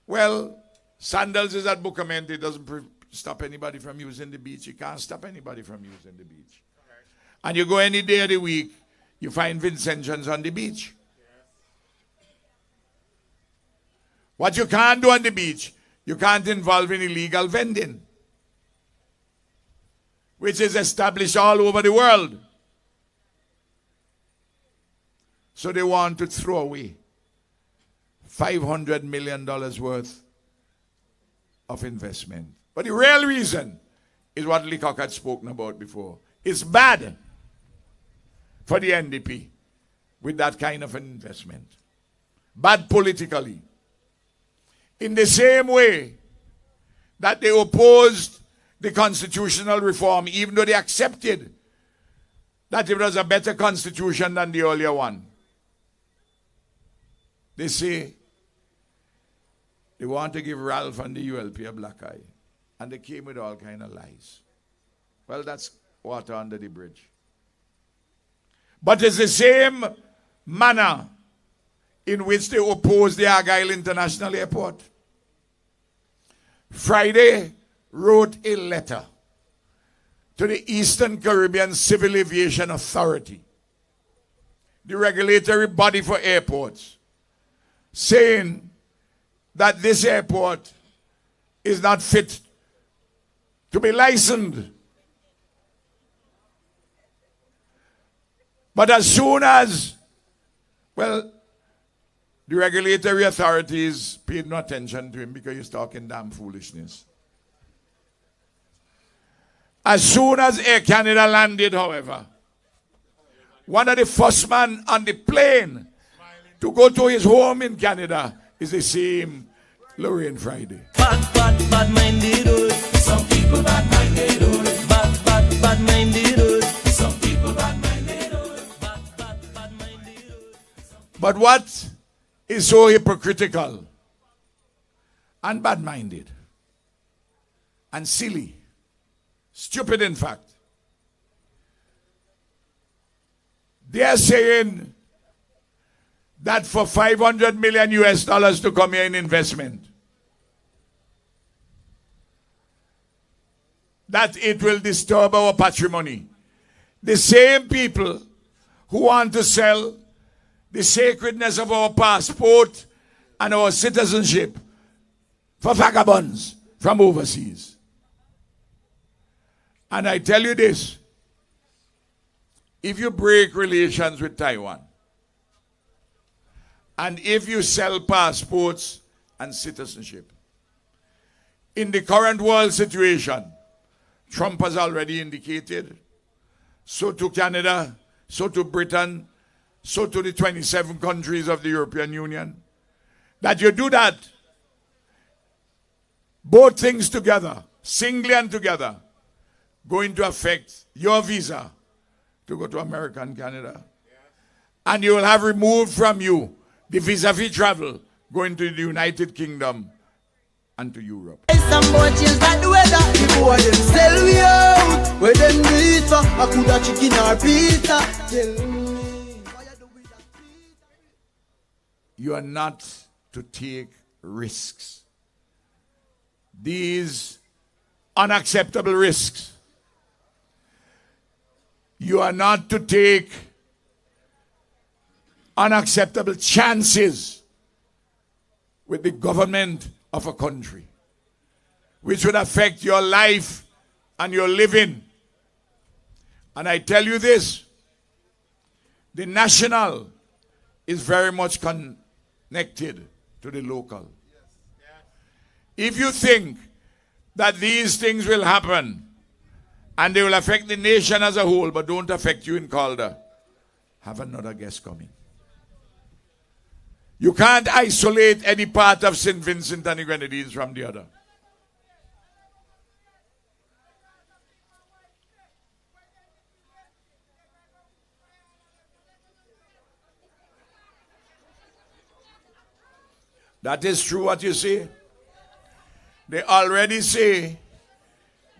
Well, Sandals is at Bucament. It doesn't stop anybody from using the beach. You can't stop anybody from using the beach. And you go any day of the week, you find VINCENT on the beach. What you can't do on the beach, you can't involve in illegal vending, which is established all over the world. So they want to throw away $500 million worth of investment. But the real reason is what Leacock had spoken about before. It's bad for the NDP with that kind of an investment. Bad politically. In the same way that they opposed the constitutional reform, even though they accepted that it was a better constitution than the earlier one. They say they want to give Ralph and the ULP a black eye. And they came with all kind of lies. Well, that's water under the bridge. But it's the same manner in which they oppose the Argyle International Airport. Friday wrote a letter to the Eastern Caribbean Civil Aviation Authority, the regulatory body for airports, saying that this airport is not fit to be licensed. But as soon as, well, the regulatory authorities paid no attention to him because he's talking damn foolishness. As soon as Air Canada landed, however, one of the first men on the plane to go to his home in Canada is the same Lorraine Friday. Bad-minded. Some people bad-minded. Bad-minded. Some people bad-minded. Bad-minded. But what is so hypocritical and bad-minded and silly, stupid in fact, they are saying that for $500 million to come here in investment, that it will disturb our patrimony. The same people who want to sell the sacredness of our passport and our citizenship for vagabonds from overseas. And I tell you this, if you break relations with Taiwan, and if you sell passports and citizenship, in the current world situation, Trump has already indicated, so to Canada, so to Britain, so to the 27 countries of the European Union, that you do that, both things together, singly and together, going to affect your visa to go to America and Canada. And you will have removed from you the visa-free travel going to the United Kingdom and to Europe. Some boy change like the weather. The boy them sell we out. Where them do it for? I could have chicken or pizza. Tell me, why you do with that pizza? You are not to take risks. These unacceptable risks. You are not to take unacceptable chances with the government of a country, which would affect your life and your living. And I tell you this, the national is very much connected to the local. If you think that these things will happen and they will affect the nation as a whole but don't affect you in Calder, have another guest coming. You can't isolate any part of St. Vincent and the Grenadines from the other. That is true what you say. They already say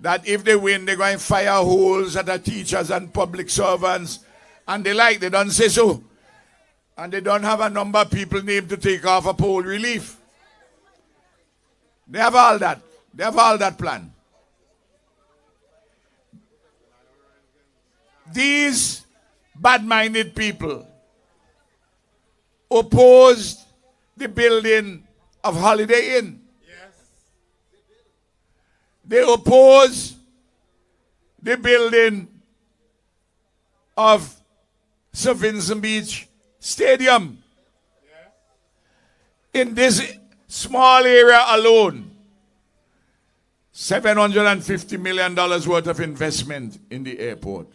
that if they win, they're going to fire holes at the teachers and public servants. And they don't say so. And they don't have a number of people named to take off a poll relief. They have all that. They have all that plan. These bad-minded people opposed the building of Holiday Inn. They oppose the building of St. Vincent Beach Stadium. In this small area alone, $750 million worth of investment in the airport.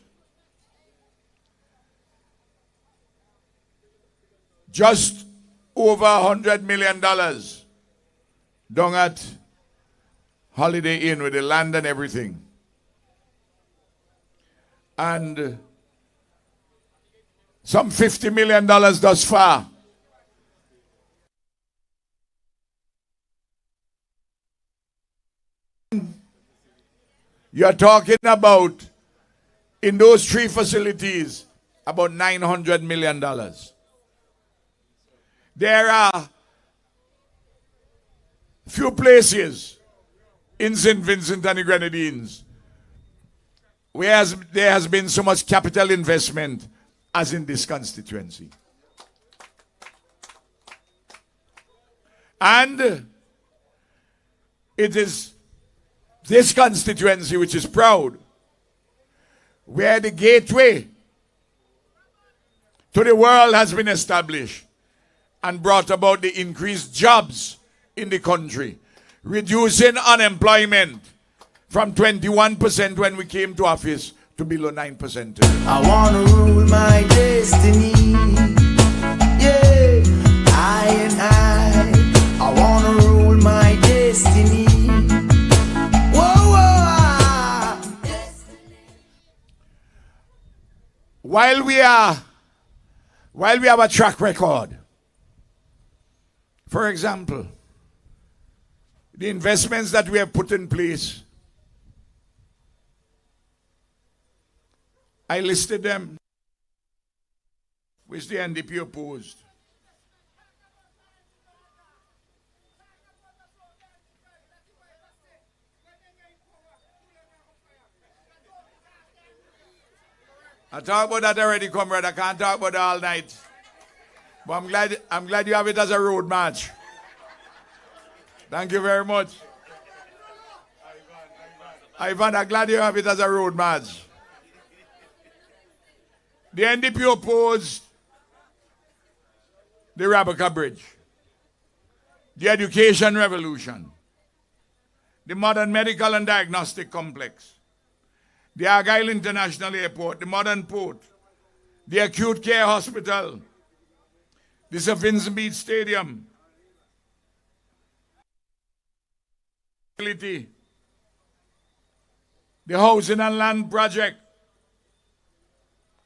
Just over $100 million down at Holiday Inn with the land and everything. And some $50 million thus far. You're talking about, in those three facilities, about $900 million. There are few places in St. Vincent and the Grenadines where there has been so much capital investment as in this constituency. And it is this constituency which is proud, where the gateway to the world has been established and brought about the increased jobs in the country, reducing unemployment from 21% when we came to office to below 9% today. I wanna rule my destiny. Yeah, I wanna rule my destiny. Whoa, While we have a track record, for example, the investments that we have put in place, I listed them, which the NDP opposed. I talked about that already, comrade. I can't talk about it all night. But I'm glad you have it as a road march. Thank you very much. Ivan, I'm glad you have it as a road march. The NDP opposed the Rabaka Bridge, the education revolution, the modern medical and diagnostic complex, the Argyle International Airport, the modern port, the acute care hospital, the Sir Vincent Beach Stadium, the housing and land project,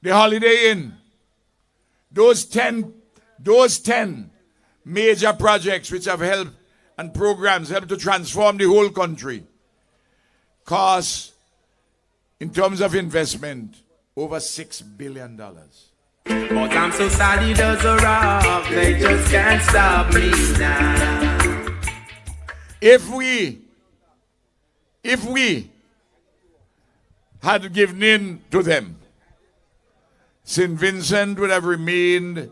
the Holiday Inn. Those 10 major projects which have helped and programs helped to transform the whole country cost, in terms of investment, over $6 billion. But I'm so sad he does a rock, they just can't stop me now. If we had given in to them, St. Vincent would have remained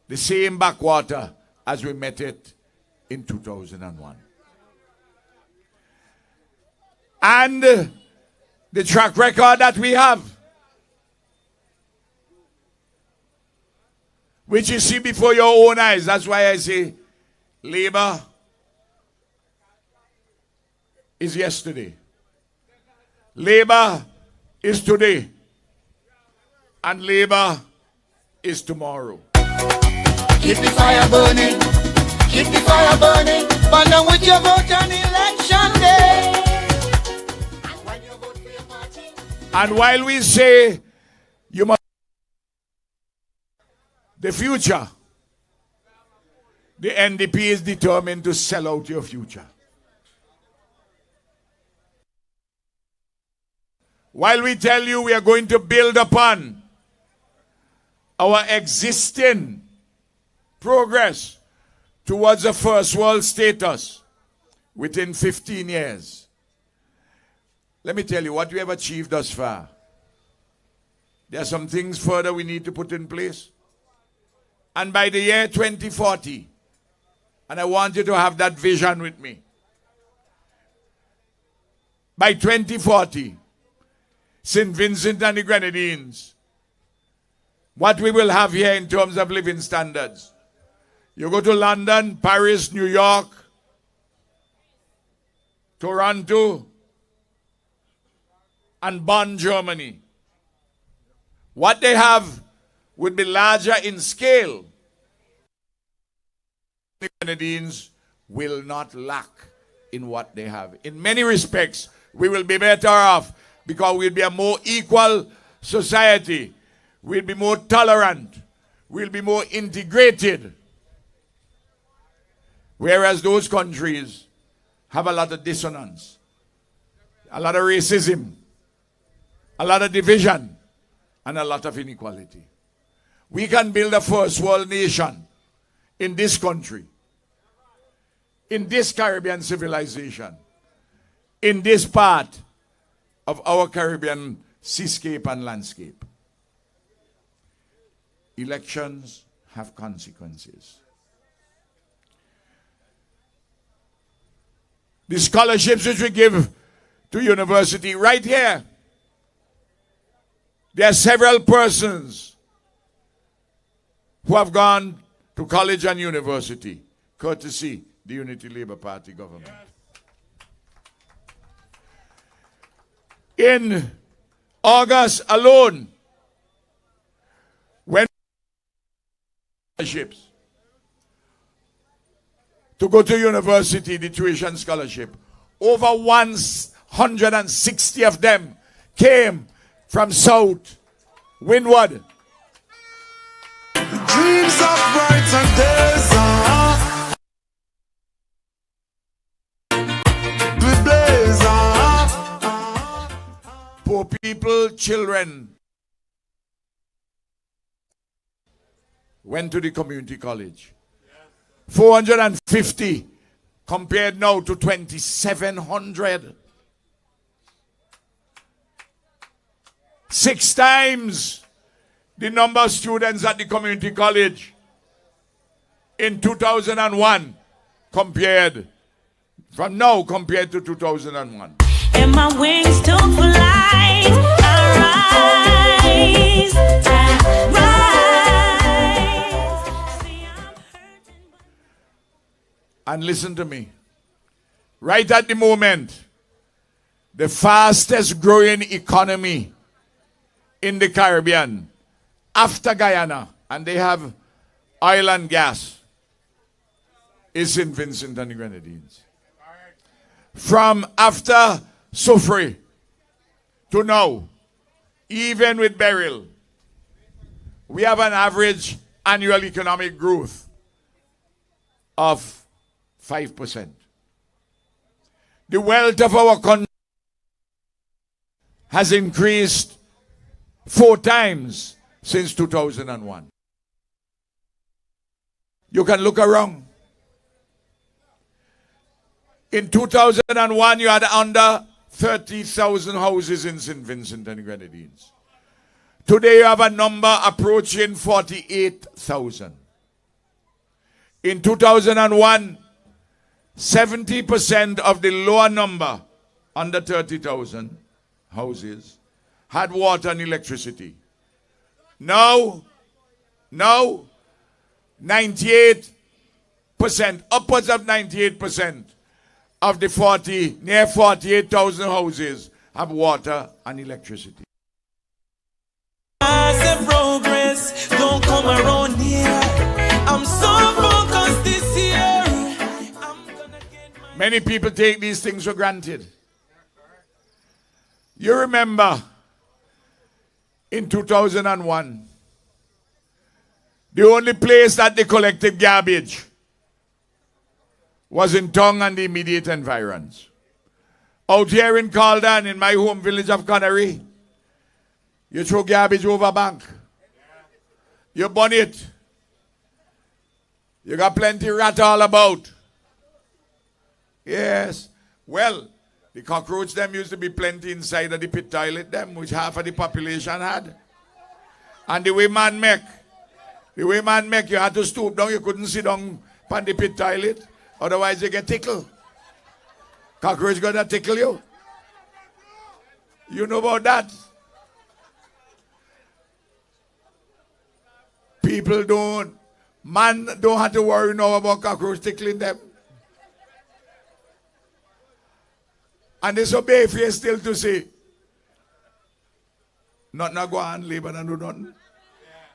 the same backwater as we met it in 2001. And the track record that we have, which you see before your own eyes, that's why I say Labour is yesterday. Labour is today. And Labour is tomorrow. Keep the fire burning. Keep the fire burning. Burn down with your vote on election day. And when you vote for your party. And while we say you must the future, the NDP is determined to sell out your future. While we tell you we are going to build upon our existing progress towards a first world status within 15 years. Let me tell you what we have achieved thus far. There are some things further we need to put in place. And by the year 2040, and I want you to have that vision with me. By 2040, St. Vincent and the Grenadines, what we will have here in terms of living standards. You go to London, Paris, New York, Toronto, and Bonn, Germany. What they have would be larger in scale. The Grenadines will not lack in what they have. In many respects, we will be better off because we'll be a more equal society. We'll be more tolerant. We'll be more integrated. Whereas those countries have a lot of dissonance, a lot of racism, a lot of division, and a lot of inequality. We can build a first world nation in this country, in this Caribbean civilization, in this part of our Caribbean seascape and landscape. Elections have consequences. The scholarships which we give to university right here, there are several persons who have gone to college and university, courtesy the Unity Labour Party government. In August alone, when scholarships to go to university, the tuition scholarship, over 160 of them came from South Windward. Dreams of brighter days we blaze Poor people, children went to the community college. 450 compared now to 2,700. 6 times the number of students at the community college in 2001 compared from now compared to 2001. And my wings to fly, I rise, And listen to me. Right at the moment, the fastest growing economy in the Caribbean, after Guyana, and they have oil and gas, is St. Vincent and the Grenadines. From after Sufre to now, even with Beryl, we have an average annual economic growth of 5%. The wealth of our country has increased 4 times since 2001. You can look around. In 2001, you had under 30,000 houses in St. Vincent and the Grenadines. Today, you have a number approaching 48,000. In 2001, 70% of the lower number, under 30,000 houses, had water and electricity. Now, 98%, upwards of 98% of the near 48,000 houses have water and electricity. As the progress don't come around here, I'm so focused this year. Many people take these things for granted. You remember in 2001, the only place that they collected garbage was in Tongue and the immediate environs. Out here in Caldan, in my home village of Connery, you throw garbage over bank. You burn it. You got plenty rat all about. Yes. Well, the cockroach them used to be plenty inside of the pit toilet them, which half of the population had. And the way man make, you had to stoop down. You couldn't sit down on the pit toilet. Otherwise you get tickled. Cockroach gonna tickle you. You know about that? Man don't have to worry now about cockroach tickling them. And disobey if you still to say, not go on, labor and do nothing.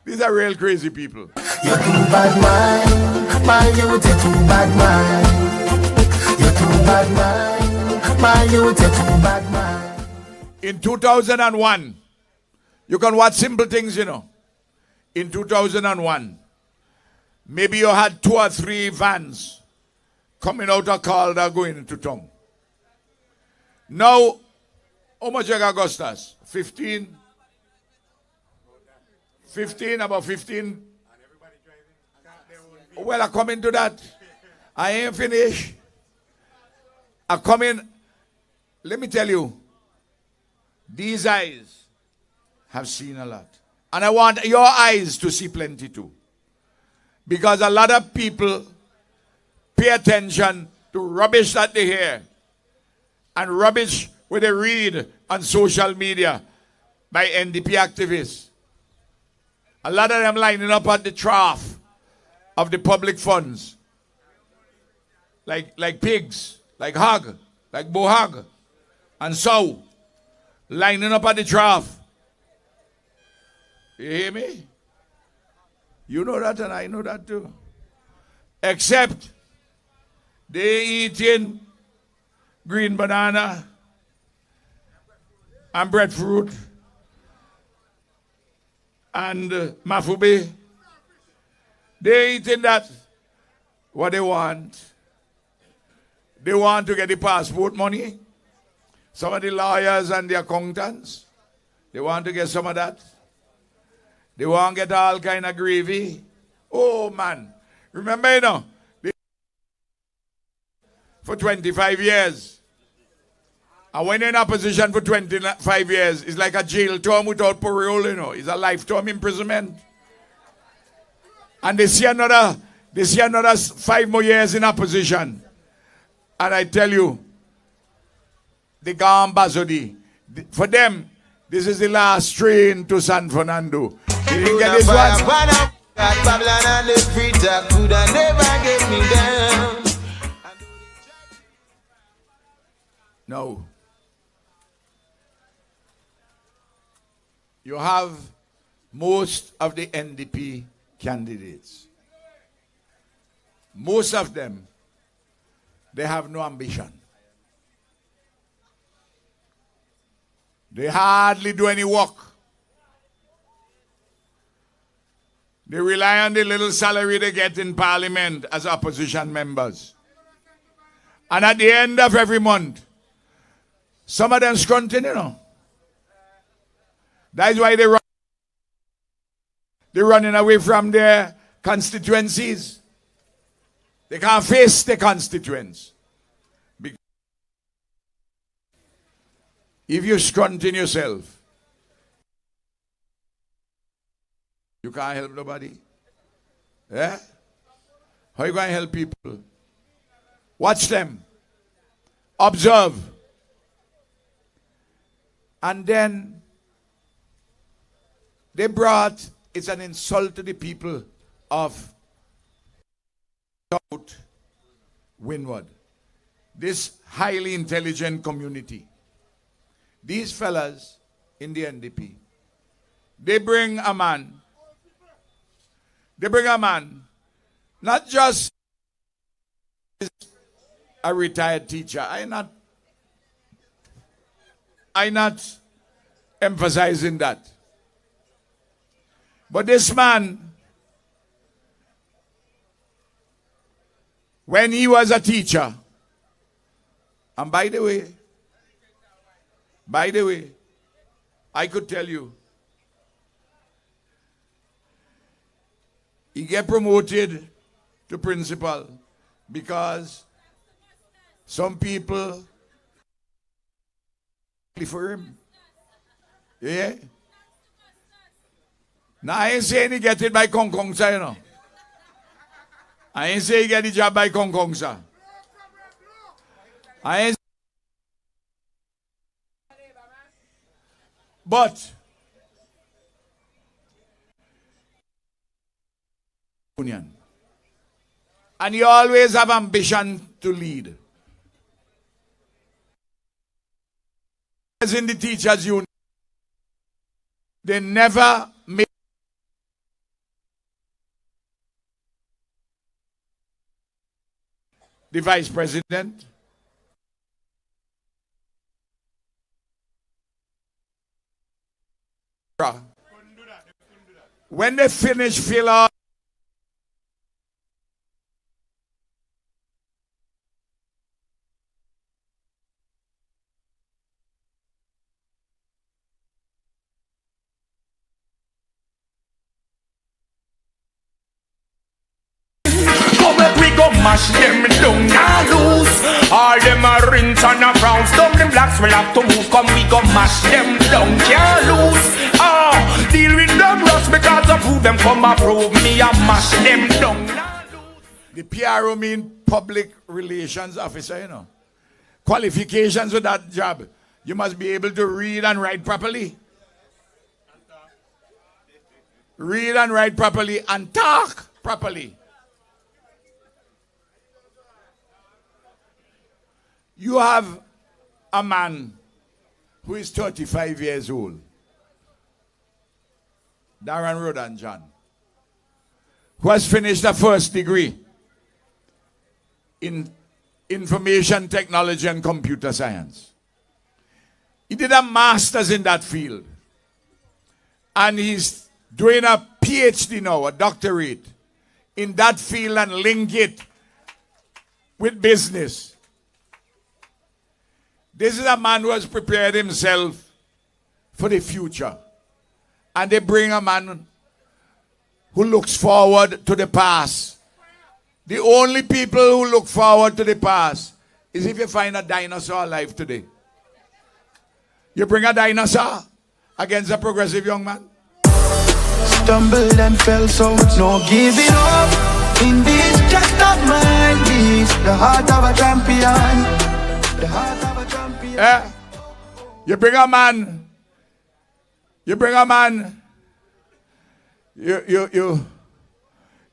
These are real crazy people. You're too bad mind, my youth, you're too bad mind. You're too bad mind, my youth, you're too bad mind. In 2001, you can watch simple things, you know. In 2001, maybe you had 2 or 3 vans coming out of Calder going into town. Now, how much you got cost us? 15? 15, about 15. Well, I come into that. I ain't finished. I come in. Let me tell you, these eyes have seen a lot. And I want your eyes to see plenty too. Because a lot of people pay attention to rubbish that they hear. And rubbish what they read on social media by NDP activists. A lot of them lining up at the trough of the public funds. Like pigs, like hog, like bohog, and sow. Lining up at the trough. You hear me? You know that and I know that too. Except they eating green banana and breadfruit and mafube. They eating that. What they want. They want to get the passport money. Some of the lawyers and the accountants, they want to get some of that. They want to get all kind of gravy. Oh man. Remember, you know, for 25 years. And when you're in opposition for 25 years, it's like a jail term without parole, you know. It's a lifetime imprisonment. And they see another 5 more years in opposition. And I tell you, the Gambazodi, for them, this is the last train to San Fernando. You didn't get this one? Babylon and the Frita could have never get me down. No. You have most of the NDP candidates. Most of them, they have no ambition. They hardly do any work. They rely on the little salary they get in parliament as opposition members. And at the end of every month, some of them scrunting, you know. That's why they're running away from their constituencies. They can't face the constituents. If you scrunting yourself, you can't help nobody. Yeah? How are you going to help people? Watch them. Observe. And then they brought, it's an insult to the people of South Windward. This highly intelligent community. These fellas in the NDP, they bring a man, not just a retired teacher. I'm not emphasizing that. But this man, when he was a teacher, and by the way, I could tell you, he get promoted to principal because some people for him. Yeah? Now I ain't saying he get it by Kong Kong, you know. I ain't saying he get the job by Kong Kong, sir. I ain't. But union. And you always have ambition to lead. As in the teachers' union, they never made the vice president. When they finish fill out mash them down and loose. All them a rinse and a brown stone. Them blacks will have to move. Come we go mash them down, can't lose. Deal with them rust because of who them come approve me and mash them down. The PRO mean public relations officer, you know. Qualifications for that job. You must be able to read and write properly. Read and write properly and talk properly. You have a man who is 35 years old, Darren Rodan John, who has finished a first degree in information technology and computer science. He did a master's in that field. And he's doing a PhD now, a doctorate, in that field and link it with business. This is a man who has prepared himself for the future. And they bring a man who looks forward to the past. The only people who look forward to the past is if you find a dinosaur alive today. You bring a dinosaur against a progressive young man. Stumbled and fell, so no giving up in this just of mine. find peace. The heart of a champion. The heart of a champion. You bring a man. You bring a man. You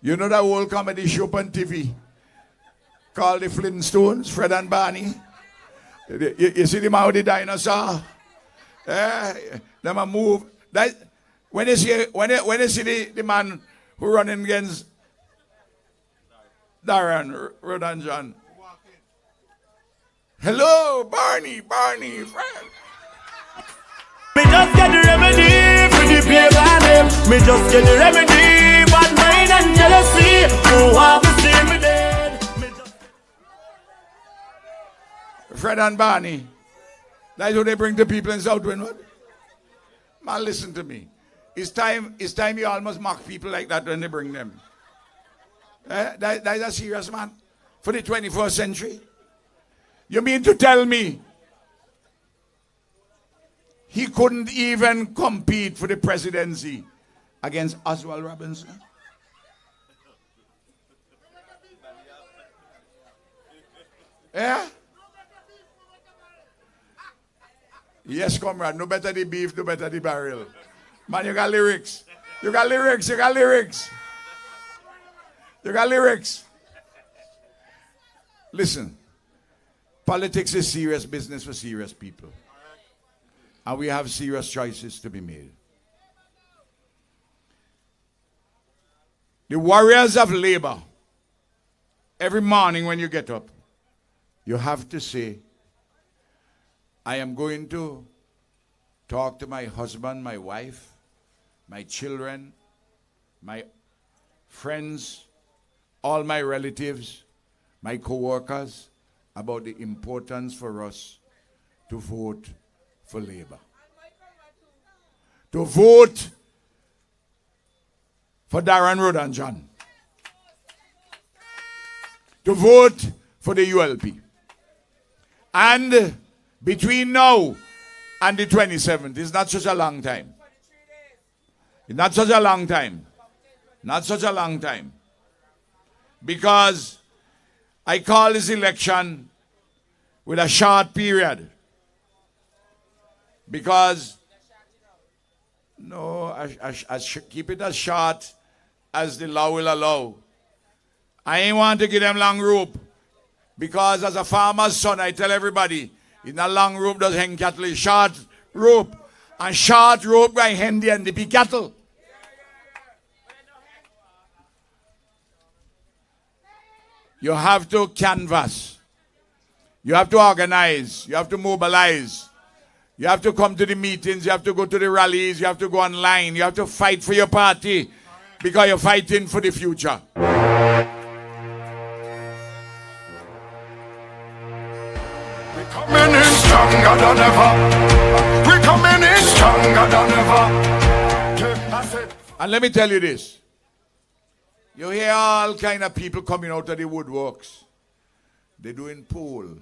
know that old comedy show on TV called the Flintstones, Fred and Barney. You see them out with the dinosaur. Them a move. That when you see the man who running against Darren Rodan John. Hello, Barney, Fred. Me just get the remedy for the paper name. Me just get the remedy, bad mind and jealousy. Who want to see me dead? Fred and Barney. That's what they bring to people in South Windward. Man, listen to me. It's time you almost mock people like that when they bring them. That's a serious man for the 21st century. You mean to tell me he couldn't even compete for the presidency against Oswald Robinson? Yeah? Yes, comrade. No better the beef, no better the barrel. Man, you got lyrics. You got lyrics. Listen, politics is serious business for serious people. And we have serious choices to be made. The warriors of labor, every morning when you get up, you have to say, I am going to talk to my husband, my wife, my children, my friends, all my relatives, my co-workers, about the importance for us to vote for labor. To vote for Darren Rodan John. To vote for the ULP. And between now and the 27th, it's not such a long time. It's not such a long time. Not such a long time. Because I call this election with a short period. Because, no, I keep it as short as the law will allow. I ain't want to give them long rope. Because as a farmer's son, I tell everybody, it's not long rope does hang cattle, it's short rope. And short rope going hang the NDP cattle. You have to canvass. You have to organize. You have to mobilize. You have to come to the meetings. You have to go to the rallies. You have to go online. You have to fight for your party because you're fighting for the future. We're coming in stronger than ever. We're coming in stronger than ever. And let me tell you this. You hear all kind of people coming out of the woodworks. They're doing poll.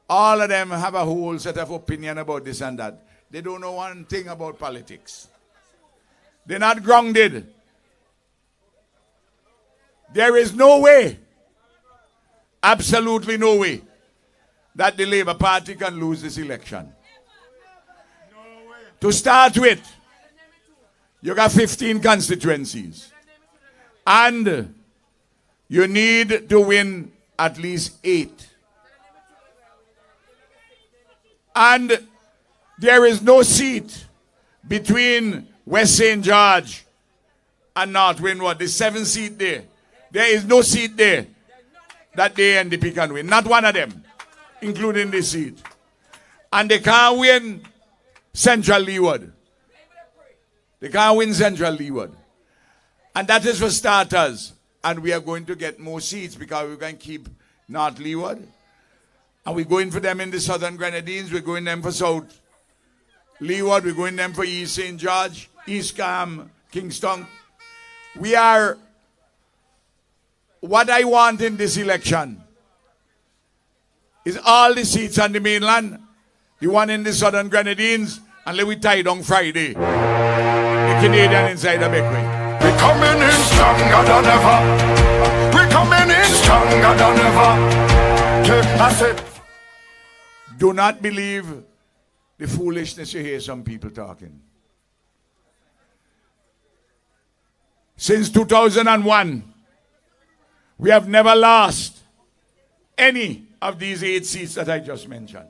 All of them have a whole set of opinion about this and that. They don't know one thing about politics. They're not grounded. There is no way, absolutely no way, that the Labour Party can lose this election. To start with, you got 15 constituencies. And you need to win at least 8. And there is no seat between West St. George and North Windward. The 7th seat there. There is no seat there that the NDP can win. Not one of them, including this seat. And they can't win Central Leeward. They can't win Central Leeward. And that is for starters. And we are going to get more seats because we're going to keep North Leeward. And we're going for them in the Southern Grenadines. We're going them for South Leeward. We're going them for East St. George, East Kingstown. We are... What I want in this election is all the seats on the mainland, the one in the Southern Grenadines, and let we tie down Friday. The Canadian inside the Beckway. We're coming in stronger than ever. We're coming in stronger bigger than ever. Yeah, I said, do not believe the foolishness you hear some people talking. Since 2001, we have never lost any of these 8 seats that I just mentioned.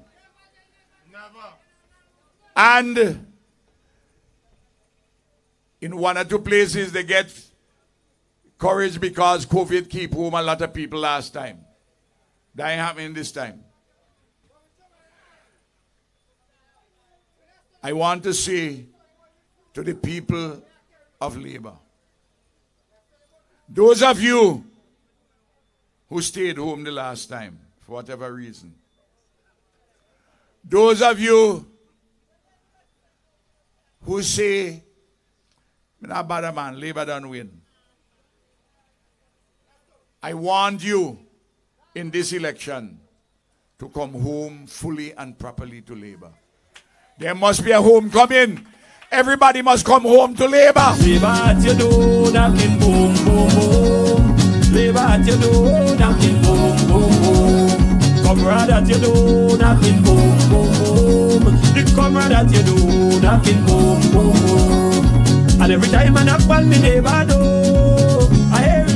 Never. And in 1 or 2 places, they get courage because COVID keep home a lot of people last time. That ain't happening this time. I want to say to the people of Labour, those of you who stayed home the last time, for whatever reason, those of you who say, I'm not bad man, Labour don't win, I want you in this election to come home fully and properly to Labour. There must be a homecoming. Everybody must come home to Labour. Labour at your door, knocking boom, boom, boom. Labour at your door, knocking boom, boom, boom. Comrade at your door, knocking boom, boom, boom. The comrade at your door, knocking boom, boom, boom. And every time I knock on me neighbor door, I hear it.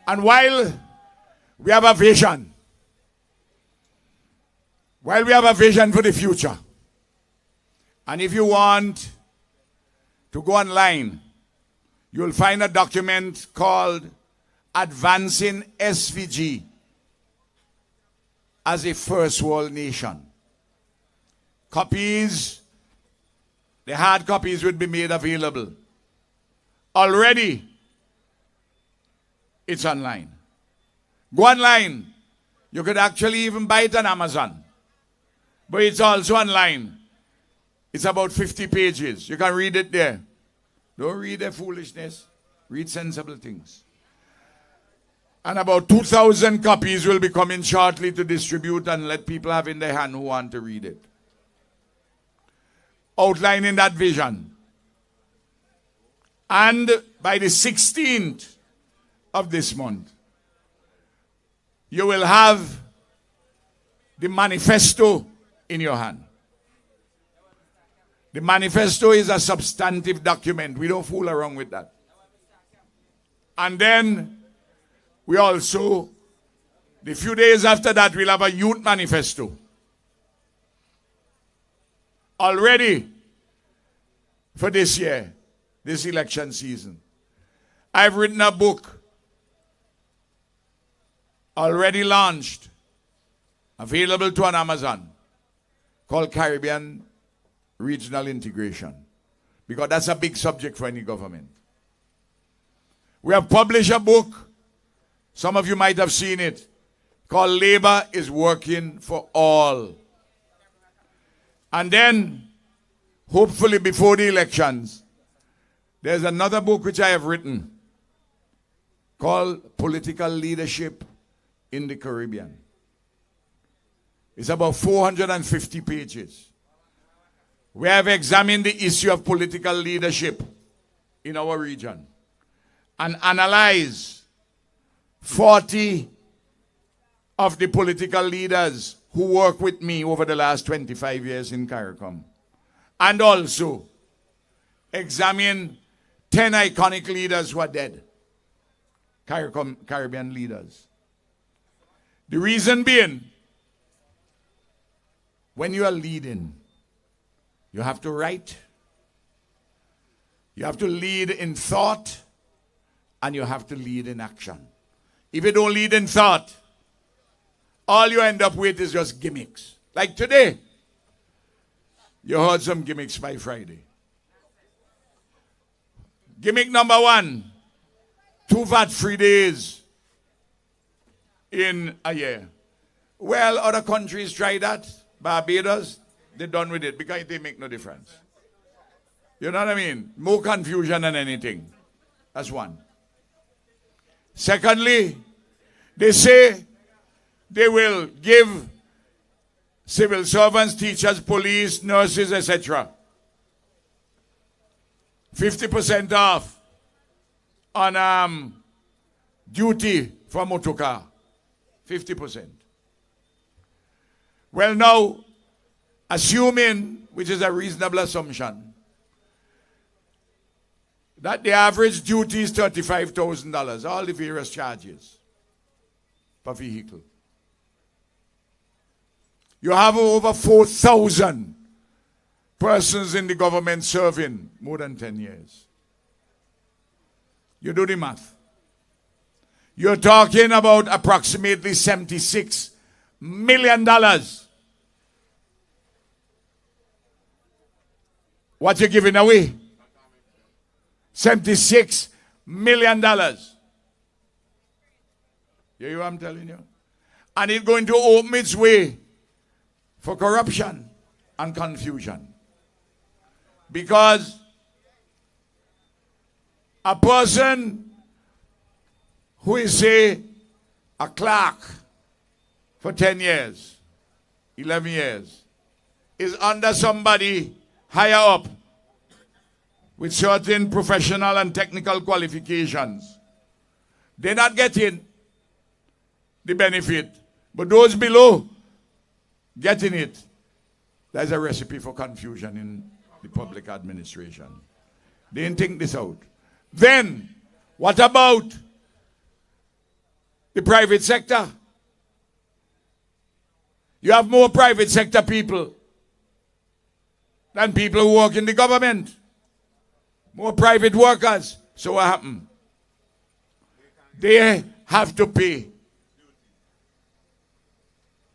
And while we have a vision, for the future, and if you want to go online, you'll find a document called Advancing SVG as a First World Nation. Copies, the hard copies would be made available. Already, it's online. Go online. You could actually even buy it on Amazon. But it's also online. It's about 50 pages. You can read it there. Don't read the foolishness. Read sensible things. And about 2,000 copies will be coming shortly to distribute and let people have in their hand who want to read it. Outlining that vision. And by the 16th of this month, you will have the manifesto in your hand. The manifesto is a substantive document. We don't fool around with that. And then we also, the few days after that, we'll have a youth manifesto. Already for this year, this election season, I've written a book already launched, available to on Amazon, called Caribbean Regional Integration, because that's a big subject for any government. We have published a book, some of you might have seen it, called Labour is Working for All. And then, hopefully before the elections, there's another book which I have written called Political Leadership in the Caribbean. It's about 450 pages. We have examined the issue of political leadership in our region and analyzed 40 of the political leaders who worked with me over the last 25 years in CARICOM. And also examine 10 iconic leaders who are dead. Caribbean leaders. The reason being, when you are leading, you have to write, you have to lead in thought, and you have to lead in action. If you don't lead in thought, all you end up with is just gimmicks. Like today, you heard some gimmicks by Friday. Gimmick number 1, 2 VAT-free days in a year. Well, other countries try that. Barbados, they're done with it because they make no difference. You know what I mean? More confusion than anything. That's one. Secondly, they say they will give civil servants, teachers, police, nurses, etc. 50% off on duty for a motor car. 50%. Well now, assuming, which is a reasonable assumption, that the average duty is $35,000, all the various charges per vehicle. You have over 4,000 persons in the government serving more than 10 years. You do the math. You're talking about approximately $76 million. What you're giving away? $76 million. You hear what I'm telling you? And it's going to open its way for corruption and confusion. Because a person who is, say, a clerk for 10 years, 11 years, is under somebody higher up with certain professional and technical qualifications. They're not getting the benefit, but those below getting it. There's a recipe for confusion in the public administration. They didn't think this out. Then, what about the private sector? You have more private sector people than people who work in the government. More private workers. So what happened? They have to pay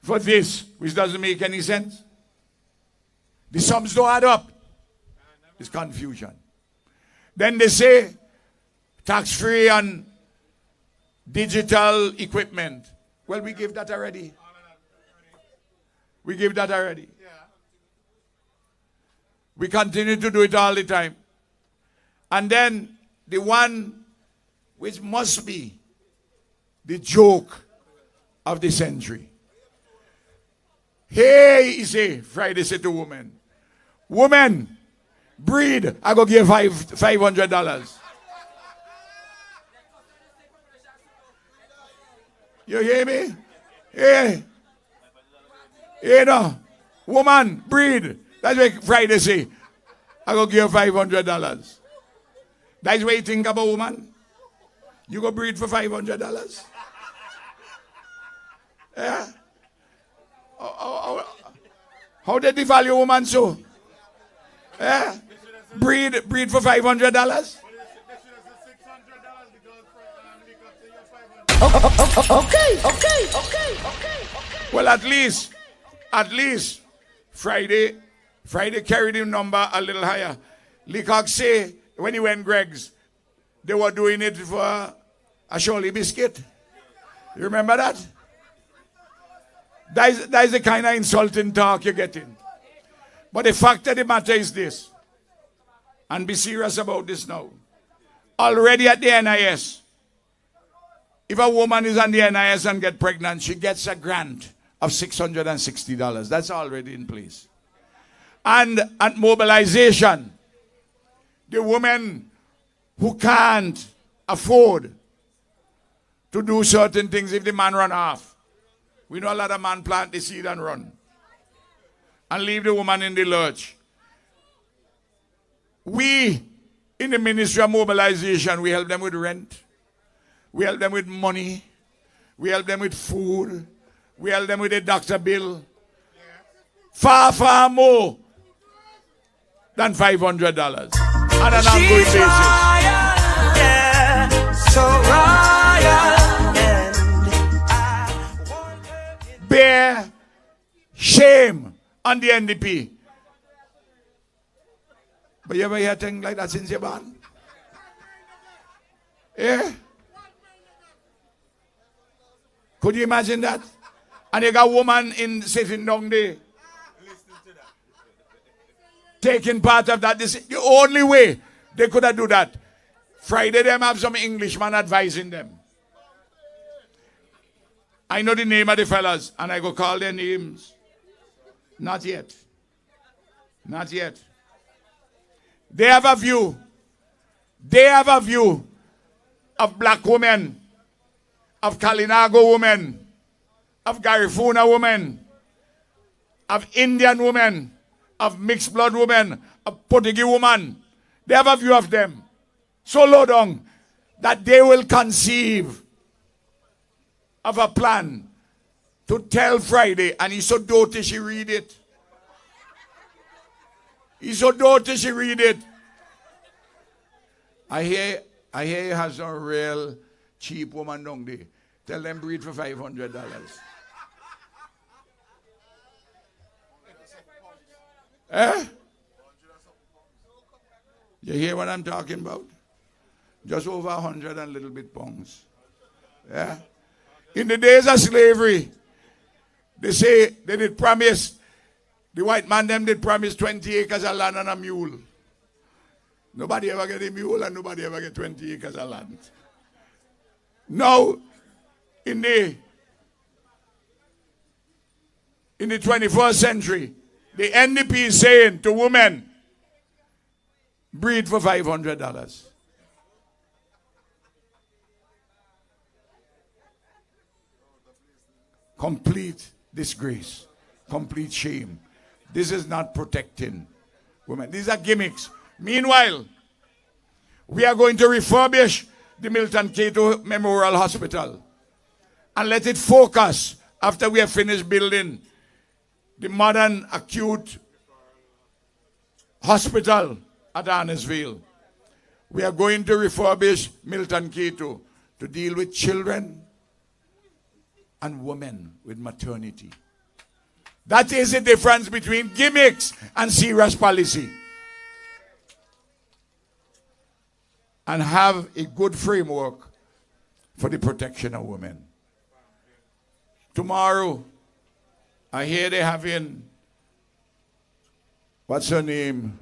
for this, which doesn't make any sense. The sums don't add up. It's confusion. Then they say tax-free on digital equipment. Well, we gave that already. We gave that already. We continue to do it all the time. And then the one which must be the joke of the century. Hey, he say, Friday said to woman, woman, breed, I go give $500. You hear me? Hey. You know, woman, breed. That's what Friday say. I go give $500. That's what you think about woman? You go breed for $500? Yeah? How did they value woman so? Yeah? Breed for $500? Okay. Well, at least, Friday carried the number a little higher. Leacock say, when he went Greg's, they were doing it for a Shirley biscuit. You remember that? That is the kind of insulting talk you're getting. But the fact of the matter is this, and be serious about this now. Already at the NIS, if a woman is on the NIS and get pregnant, she gets a grant of $660. That's already in place. And at mobilization, the women who can't afford to do certain things, if the man run off, we know a lot of men plant the seed and run and leave the woman in the lurch. We, in the Ministry of Mobilization, we help them with rent. We help them with money. We help them with food. We help them with a doctor bill. Far, far more than $500 on an ongoing basis. Yeah, so royal, bear shame on the NDP. But you ever hear things like that since you're born? Yeah? Could you imagine that? And you got a woman sitting down there taking part of that. This is the only way they could have do that. Friday them have some Englishman advising them. I know the name of the fellas and I go call their names. Not yet. Not yet. They have a view. They have a view of black women of Kalinago women, of Garifuna women, of Indian women, of mixed blood women, of Portuguese women. They have a view of them. So low down that they will conceive of a plan to tell Friday, and he's so dirty she read it. He's so dirty she read it. I hear he has a real cheap woman down there. Tell them breed for $500. Eh? You hear what I'm talking about? Just over 100 and little bit pounds. Yeah? In the days of slavery, they say they did promise, the white man them did promise 20 acres of land and a mule. Nobody ever get a mule and nobody ever get 20 acres of land. Now, in the 21st century, the NDP is saying to women, breed for $500. Complete disgrace, complete shame. This is not protecting women. These are gimmicks. Meanwhile, we are going to refurbish the Milton Cato Memorial Hospital and let it focus after we have finished building the modern acute hospital at Arnesville. We are going to refurbish Milton Cato to deal with children and women with maternity. That is the difference between gimmicks and serious policy. And have a good framework for the protection of women. Tomorrow, I hear they're having, what's her name?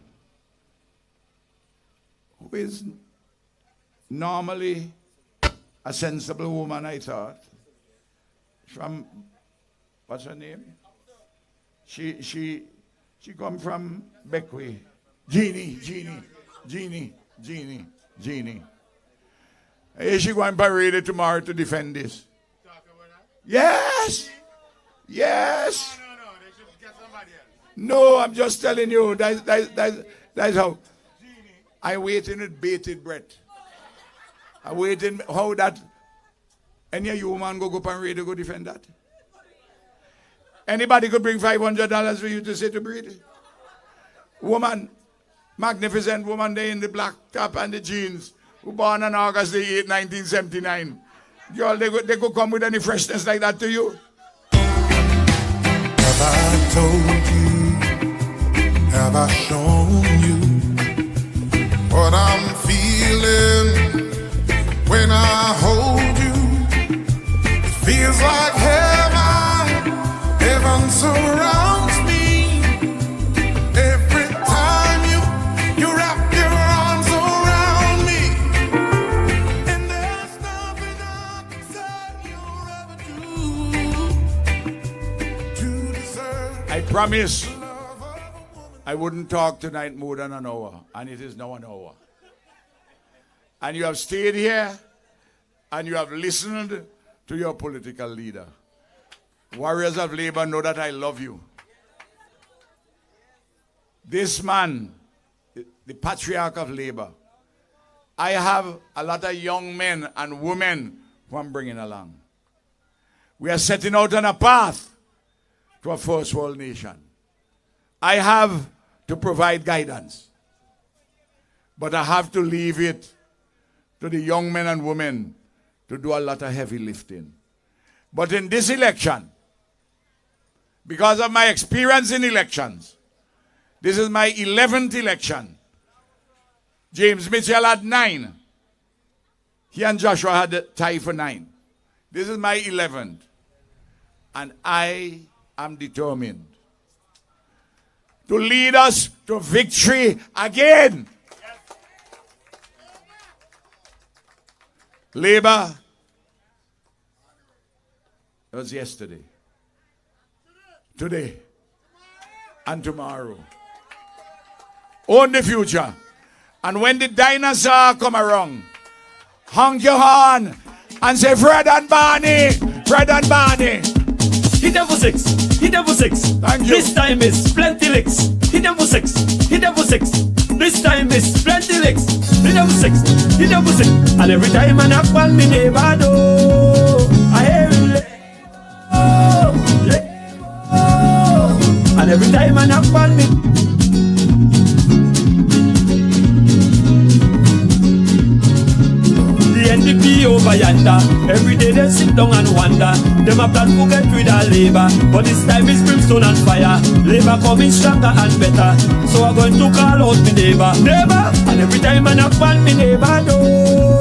Who is normally a sensible woman, I thought. From, what's her name? She come from Beckway. Jeannie. Is she going parade tomorrow to defend this? Yes. Yes. No, I'm just telling you. That's how. I waiting with bated breath. I waiting how that. Any of you woman go parade to go defend that? Anybody could bring $500 for you to say to breed? Woman. Magnificent woman there in the black cap and the jeans, who born on August the 8th, 1979. Girl, they could come with any freshness like that to you? Have I told you, have I shown you what I'm feeling when I hold you? It feels like heaven surrounds me. I promise I wouldn't talk tonight more than an hour, and it is now an hour. And you have stayed here, and you have listened to your political leader. Warriors of Labor, know that I love you. This man, the patriarch of Labor, I have a lot of young men and women who I'm bringing along. We are setting out on a path to a first world nation. I have to provide guidance, but I have to leave it to the young men and women to do a lot of heavy lifting. But in this election, because of my experience in elections, this is my 11th election. James Mitchell had 9. He and Joshua had a tie for 9. This is my 11th. And I am determined to lead us to victory again. Labor, it was yesterday, today, and tomorrow. Own the future. And when the dinosaur come around, honk your horn And say Fred and Barney. Fred and Barney. Hit them for 6. Hit them for 6. Thank you. This time is plenty licks. Hit them for 6. Hit them for 6. This time is plenty licks. Hit them for 6. Hit them for 6. And every time I knock on me neighbor door, I hear it. Oh, oh. And every time I knock on me. NDP over yonder. Every day they sit down and wonder. Them a plan to get rid of labor, but this time it's brimstone and fire. Labor coming stronger and better. So I'm going to call out me neighbor. Neighbor. And every time I knock on me neighbor door,